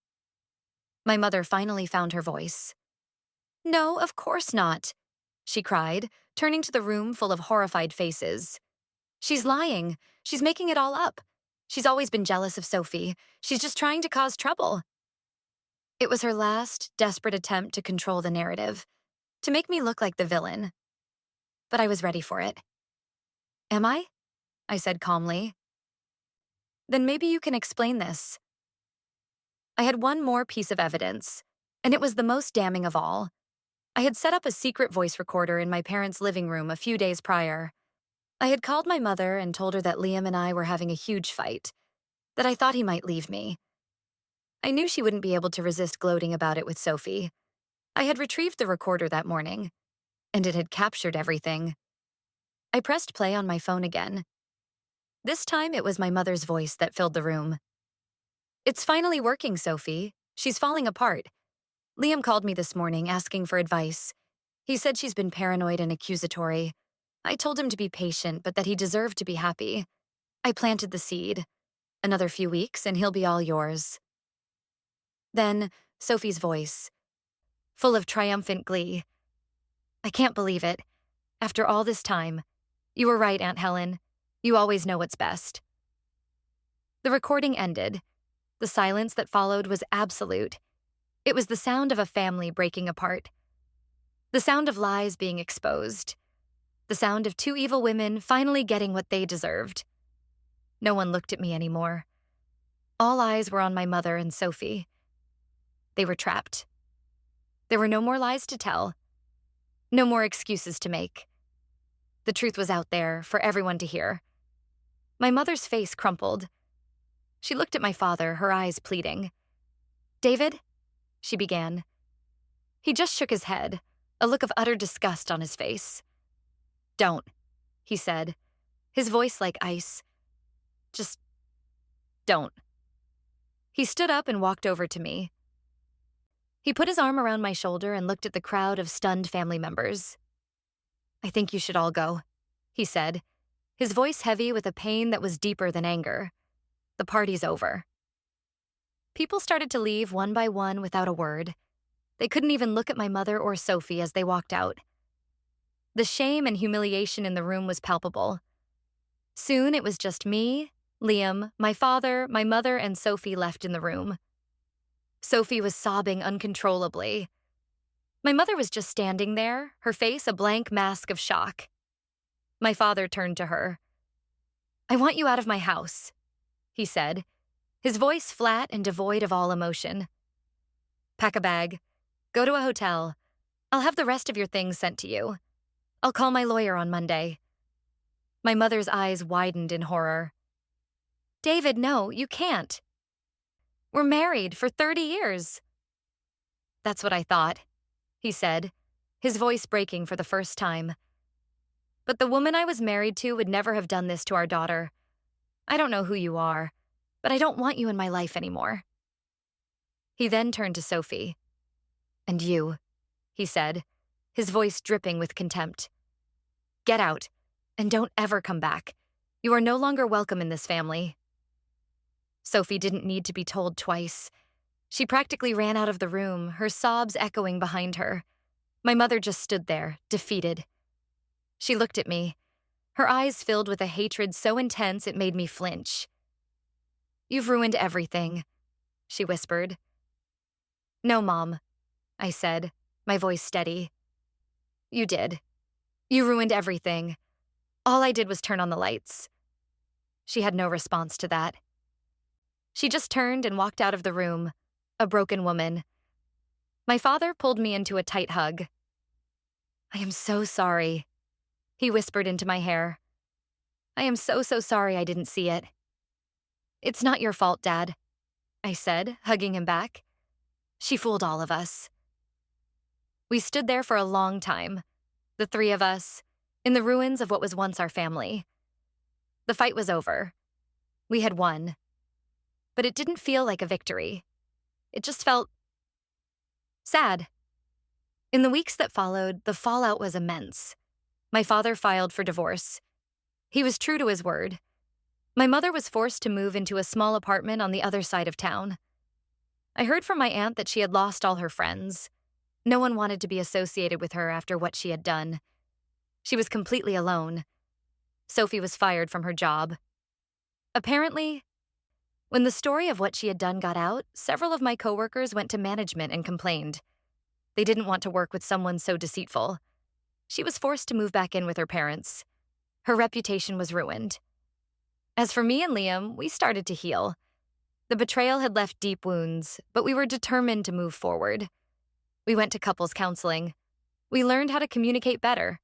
My mother finally found her voice. "No, of course not," she cried, turning to the room full of horrified faces. "She's lying. She's making it all up. She's always been jealous of Sophie. She's just trying to cause trouble." It was her last, desperate attempt to control the narrative, to make me look like the villain. But I was ready for it. "Am I?" I said calmly. "Then maybe you can explain this." I had one more piece of evidence, and it was the most damning of all. I had set up a secret voice recorder in my parents' living room a few days prior. I had called my mother and told her that Liam and I were having a huge fight, that I thought he might leave me. I knew she wouldn't be able to resist gloating about it with Sophie. I had retrieved the recorder that morning, and it had captured everything. I pressed play on my phone again. This time it was my mother's voice that filled the room. "It's finally working, Sophie. She's falling apart. Liam called me this morning asking for advice. He said she's been paranoid and accusatory. I told him to be patient, but that he deserved to be happy. I planted the seed. Another few weeks and he'll be all yours." Then, Sophie's voice, full of triumphant glee. "I can't believe it. After all this time. You were right, Aunt Helen. You always know what's best." The recording ended. The silence that followed was absolute. It was the sound of a family breaking apart, the sound of lies being exposed, the sound of two evil women finally getting what they deserved. No one looked at me anymore. All eyes were on my mother and Sophie. They were trapped. There were no more lies to tell, no more excuses to make. The truth was out there for everyone to hear. My mother's face crumpled. She looked at my father, her eyes pleading. "David?" she began. He just shook his head, a look of utter disgust on his face. "Don't," he said, his voice like ice. "Just don't." He stood up and walked over to me. He put his arm around my shoulder and looked at the crowd of stunned family members. "I think you should all go," he said, his voice heavy with a pain that was deeper than anger. "The party's over." People started to leave one by one without a word. They couldn't even look at my mother or Sophie as they walked out. The shame and humiliation in the room was palpable. Soon it was just me, Liam, my father, my mother, and Sophie left in the room. Sophie was sobbing uncontrollably. My mother was just standing there, her face a blank mask of shock. My father turned to her. "I want you out of my house," he said, his voice flat and devoid of all emotion. "Pack a bag. Go to a hotel. I'll have the rest of your things sent to you. I'll call my lawyer on Monday." My mother's eyes widened in horror. "David, no, you can't. We're married for 30 years. "That's what I thought," he said, his voice breaking for the first time. "But the woman I was married to would never have done this to our daughter. I don't know who you are, but I don't want you in my life anymore." He then turned to Sophie. "And you," he said, his voice dripping with contempt. "Get out, and don't ever come back. You are no longer welcome in this family." Sophie didn't need to be told twice. She practically ran out of the room, her sobs echoing behind her. My mother just stood there, defeated. She looked at me, her eyes filled with a hatred so intense it made me flinch. "You've ruined everything," she whispered. "No, Mom," I said, my voice steady. "You did. You ruined everything. All I did was turn on the lights." She had no response to that. She just turned and walked out of the room, a broken woman. My father pulled me into a tight hug. "I am so sorry," he whispered into my hair. "I am so sorry I didn't see it." "It's not your fault, Dad," I said, hugging him back. "She fooled all of us." We stood there for a long time, the three of us, in the ruins of what was once our family. The fight was over. We had won. But it didn't feel like a victory. It just felt sad. In the weeks that followed, the fallout was immense. My father filed for divorce. He was true to his word. My mother was forced to move into a small apartment on the other side of town. I heard from my aunt that she had lost all her friends. No one wanted to be associated with her after what she had done. She was completely alone. Sophie was fired from her job. Apparently, when the story of what she had done got out, several of my coworkers went to management and complained. They didn't want to work with someone so deceitful. She was forced to move back in with her parents. Her reputation was ruined. As for me and Liam, we started to heal. The betrayal had left deep wounds, but we were determined to move forward. We went to couples counseling. We learned how to communicate better,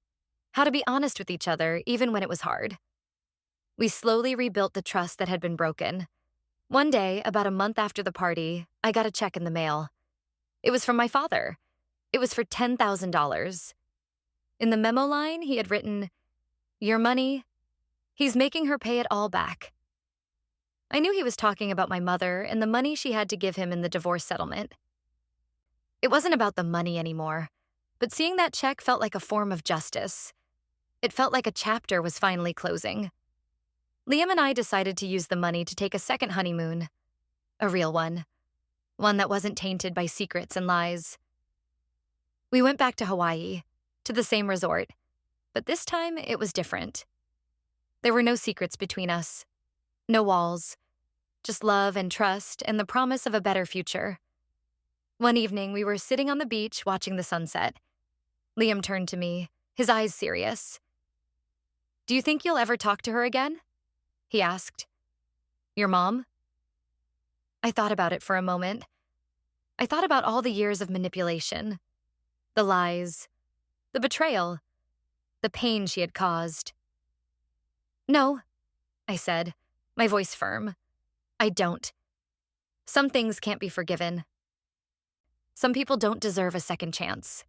how to be honest with each other even when it was hard. We slowly rebuilt the trust that had been broken. One day, about a month after the party, I got a check in the mail. It was from my father. It was for $10,000. In the memo line, he had written, "Your money, he's making her pay it all back." I knew he was talking about my mother and the money she had to give him in the divorce settlement. It wasn't about the money anymore, but seeing that check felt like a form of justice. It felt like a chapter was finally closing. Liam and I decided to use the money to take a second honeymoon. A real one. One that wasn't tainted by secrets and lies. We went back to Hawaii, to the same resort, but this time it was different. There were no secrets between us. No walls. Just love and trust and the promise of a better future. One evening, we were sitting on the beach watching the sunset. Liam turned to me, his eyes serious. "Do you think you'll ever talk to her again?" he asked. "Your mom?" I thought about it for a moment. I thought about all the years of manipulation, the lies, the betrayal, the pain she had caused. "No," I said, my voice firm. "I don't. Some things can't be forgiven. Some people don't deserve a second chance."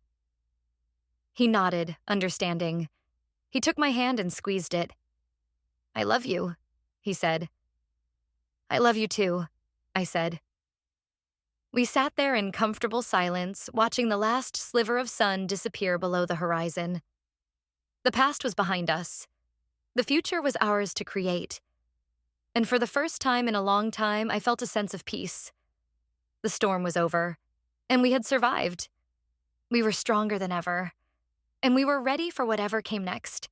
He nodded, understanding. He took my hand and squeezed it. "I love you," he said. "I love you too," I said. We sat there in comfortable silence, watching the last sliver of sun disappear below the horizon. The past was behind us. The future was ours to create. And for the first time in a long time, I felt a sense of peace. The storm was over, and we had survived. We were stronger than ever, and we were ready for whatever came next,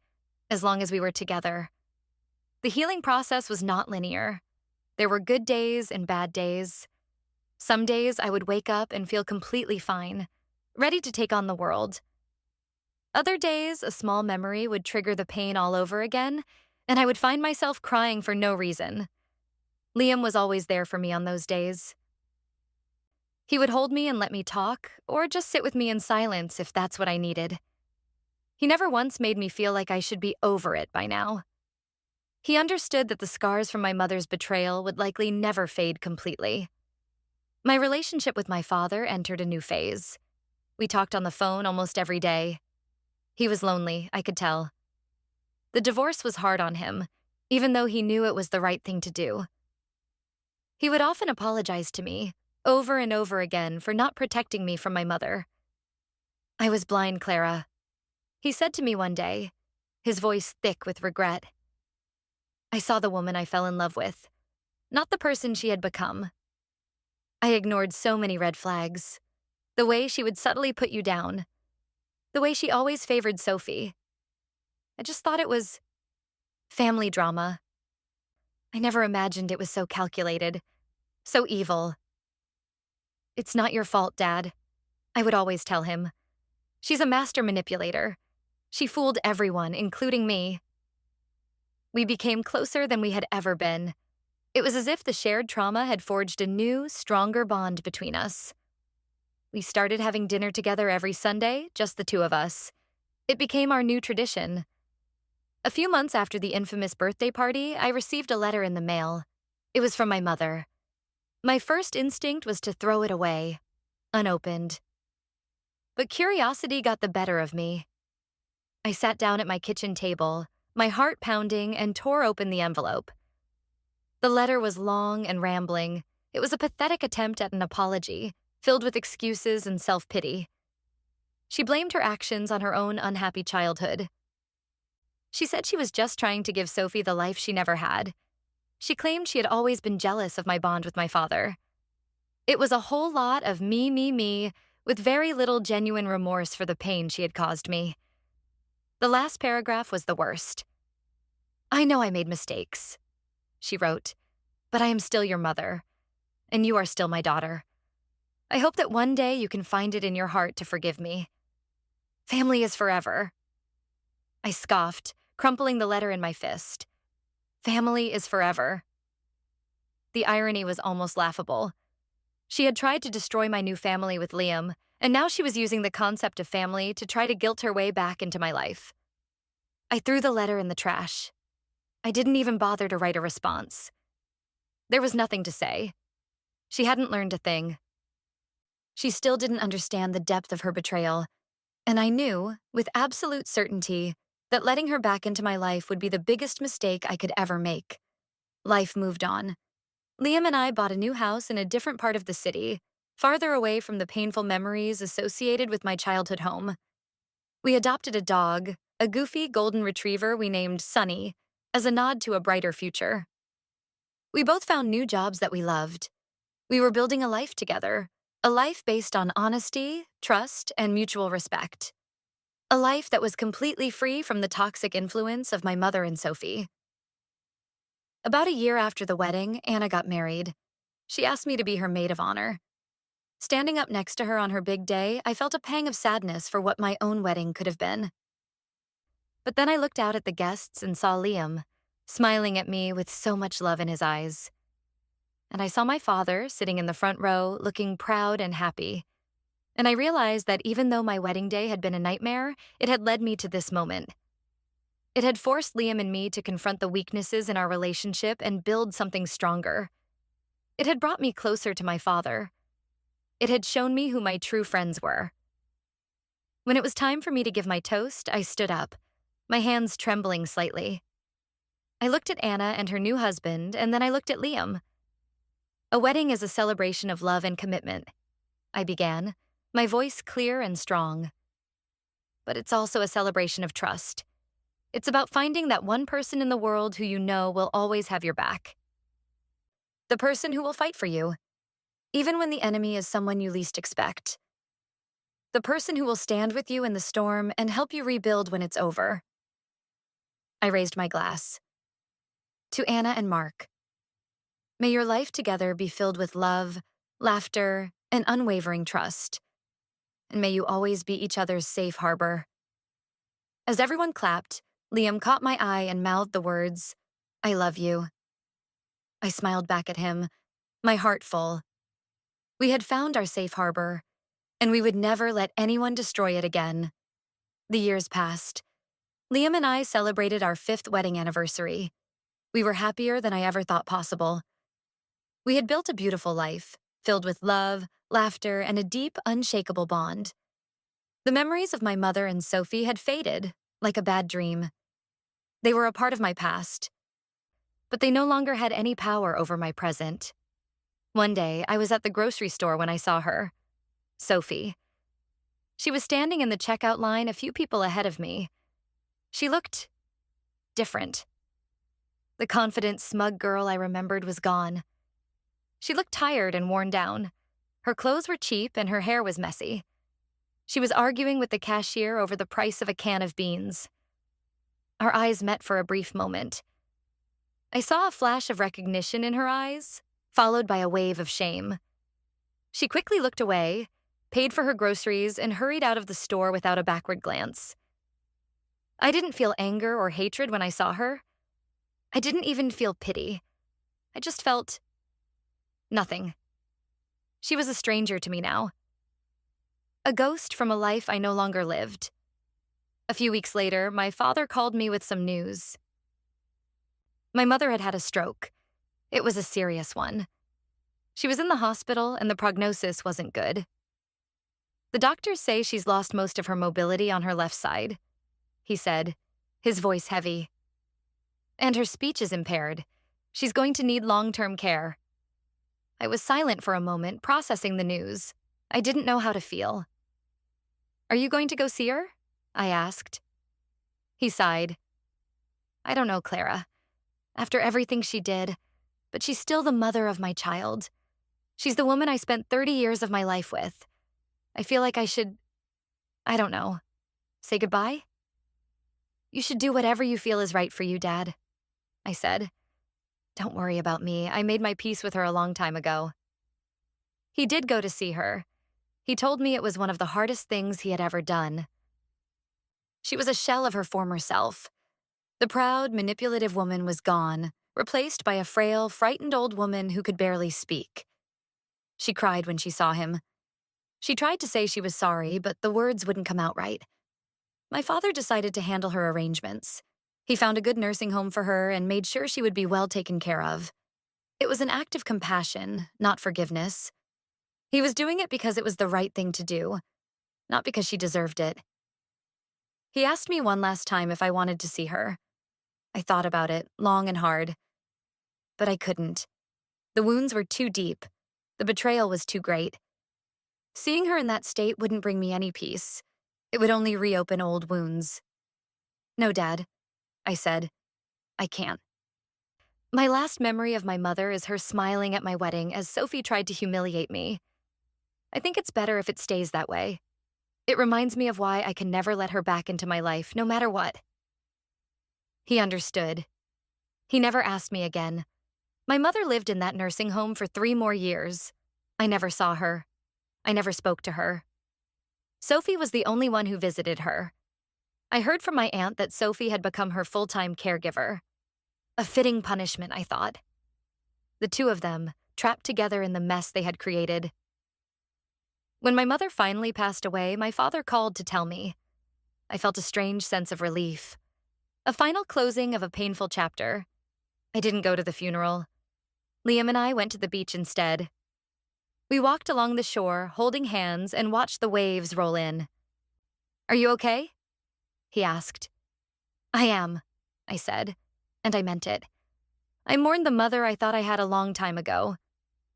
as long as we were together. The healing process was not linear. There were good days and bad days. Some days I would wake up and feel completely fine, ready to take on the world. Other days, a small memory would trigger the pain all over again, and I would find myself crying for no reason. Liam was always there for me on those days. He would hold me and let me talk, or just sit with me in silence if that's what I needed. He never once made me feel like I should be over it by now. He understood that the scars from my mother's betrayal would likely never fade completely. My relationship with my father entered a new phase. We talked on the phone almost every day. He was lonely, I could tell. The divorce was hard on him, even though he knew it was the right thing to do. He would often apologize to me, over and over again, for not protecting me from my mother. "I was blind, Clara," he said to me one day, his voice thick with regret. "I saw the woman I fell in love with, not the person she had become. I ignored so many red flags. The way she would subtly put you down. The way she always favored Sophie. I just thought it was family drama. I never imagined it was so calculated, so evil." "It's not your fault, Dad," I would always tell him. "She's a master manipulator. She fooled everyone, including me." We became closer than we had ever been. It was as if the shared trauma had forged a new, stronger bond between us. We started having dinner together every Sunday, just the two of us. It became our new tradition. A few months after the infamous birthday party, I received a letter in the mail. It was from my mother. My first instinct was to throw it away, unopened. But curiosity got the better of me. I sat down at my kitchen table, my heart pounding, and tore open the envelope. The letter was long and rambling. It was a pathetic attempt at an apology, filled with excuses and self-pity. She blamed her actions on her own unhappy childhood. She said she was just trying to give Sophie the life she never had. She claimed she had always been jealous of my bond with my father. It was a whole lot of me, with very little genuine remorse for the pain she had caused me. The last paragraph was the worst. "I know I made mistakes," she wrote, "but I am still your mother, and you are still my daughter. I hope that one day you can find it in your heart to forgive me. Family is forever." I scoffed, crumpling the letter in my fist. Family is forever. The irony was almost laughable. She had tried to destroy my new family with Liam, and now she was using the concept of family to try to guilt her way back into my life. I threw the letter in the trash. I didn't even bother to write a response. There was nothing to say. She hadn't learned a thing. She still didn't understand the depth of her betrayal, and I knew, with absolute certainty, that letting her back into my life would be the biggest mistake I could ever make. Life moved on. Liam and I bought a new house in a different part of the city, farther away from the painful memories associated with my childhood home. We adopted a dog, a goofy golden retriever we named Sunny, as a nod to a brighter future. We both found new jobs that we loved. We were building a life together, a life based on honesty, trust, and mutual respect. A life that was completely free from the toxic influence of my mother and Sophie. About a year after the wedding, Anna got married. She asked me to be her maid of honor. Standing up next to her on her big day, I felt a pang of sadness for what my own wedding could have been. But then I looked out at the guests and saw Liam, smiling at me with so much love in his eyes. And I saw my father sitting in the front row, looking proud and happy. And I realized that even though my wedding day had been a nightmare, it had led me to this moment. It had forced Liam and me to confront the weaknesses in our relationship and build something stronger. It had brought me closer to my father. It had shown me who my true friends were. When it was time for me to give my toast, I stood up, my hands trembling slightly. I looked at Anna and her new husband, and then I looked at Liam. A wedding is a celebration of love and commitment, I began, my voice clear and strong. But it's also a celebration of trust. It's about finding that one person in the world who you know will always have your back. The person who will fight for you, even when the enemy is someone you least expect. The person who will stand with you in the storm and help you rebuild when it's over. I raised my glass. To Anna and Mark. May your life together be filled with love, laughter, and unwavering trust. And may you always be each other's safe harbor. As everyone clapped, Liam caught my eye and mouthed the words, "I love you." I smiled back at him, my heart full. We had found our safe harbor, and we would never let anyone destroy it again. The years passed. Liam and I celebrated our 5th wedding anniversary. We were happier than I ever thought possible. We had built a beautiful life, filled with love, laughter, and a deep, unshakable bond. The memories of my mother and Sophie had faded, like a bad dream. They were a part of my past, but they no longer had any power over my present. One day, I was at the grocery store when I saw her, Sophie. She was standing in the checkout line a few people ahead of me. She looked different. The confident, smug girl I remembered was gone. She looked tired and worn down. Her clothes were cheap and her hair was messy. She was arguing with the cashier over the price of a can of beans. Our eyes met for a brief moment. I saw a flash of recognition in her eyes, followed by a wave of shame. She quickly looked away, paid for her groceries, and hurried out of the store without a backward glance. I didn't feel anger or hatred when I saw her. I didn't even feel pity. I just felt nothing. She was a stranger to me now. A ghost from a life I no longer lived. A few weeks later, my father called me with some news. My mother had had a stroke. It was a serious one. She was in the hospital and the prognosis wasn't good. The doctors say she's lost most of her mobility on her left side, he said, his voice heavy. And her speech is impaired. She's going to need long-term care. I was silent for a moment, processing the news. I didn't know how to feel. Are you going to go see her? I asked. He sighed. I don't know, Clara. After everything she did, but she's still the mother of my child. She's the woman I spent 30 years of my life with. I feel like I should, I don't know, say goodbye? You should do whatever you feel is right for you, Dad, I said. Don't worry about me. I made my peace with her a long time ago. He did go to see her. He told me it was one of the hardest things he had ever done. She was a shell of her former self. The proud, manipulative woman was gone, replaced by a frail, frightened old woman who could barely speak. She cried when she saw him. She tried to say she was sorry, but the words wouldn't come out right. My father decided to handle her arrangements. He found a good nursing home for her and made sure she would be well taken care of. It was an act of compassion, not forgiveness. He was doing it because it was the right thing to do, not because she deserved it. He asked me one last time if I wanted to see her. I thought about it, long and hard. But I couldn't. The wounds were too deep. The betrayal was too great. Seeing her in that state wouldn't bring me any peace. It would only reopen old wounds. No, Dad, I said. I can't. My last memory of my mother is her smiling at my wedding as Sophie tried to humiliate me. I think it's better if it stays that way. It reminds me of why I can never let her back into my life, no matter what. He understood. He never asked me again. My mother lived in that nursing home for 3 more years. I never saw her. I never spoke to her. Sophie was the only one who visited her. I heard from my aunt that Sophie had become her full-time caregiver. A fitting punishment, I thought. The two of them, trapped together in the mess they had created. When my mother finally passed away, my father called to tell me. I felt a strange sense of relief. A final closing of a painful chapter. I didn't go to the funeral. Liam and I went to the beach instead. We walked along the shore, holding hands, and watched the waves roll in. "Are you okay?" he asked. "I am," I said, and I meant it. I mourned the mother I thought I had a long time ago.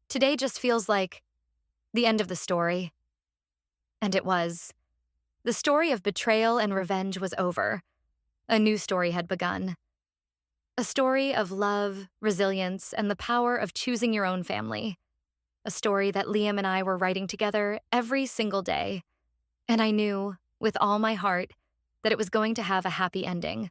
Today just feels like the end of the story. And it was. The story of betrayal and revenge was over. A new story had begun. A story of love, resilience, and the power of choosing your own family. A story that Liam and I were writing together every single day. And I knew, with all my heart, that it was going to have a happy ending.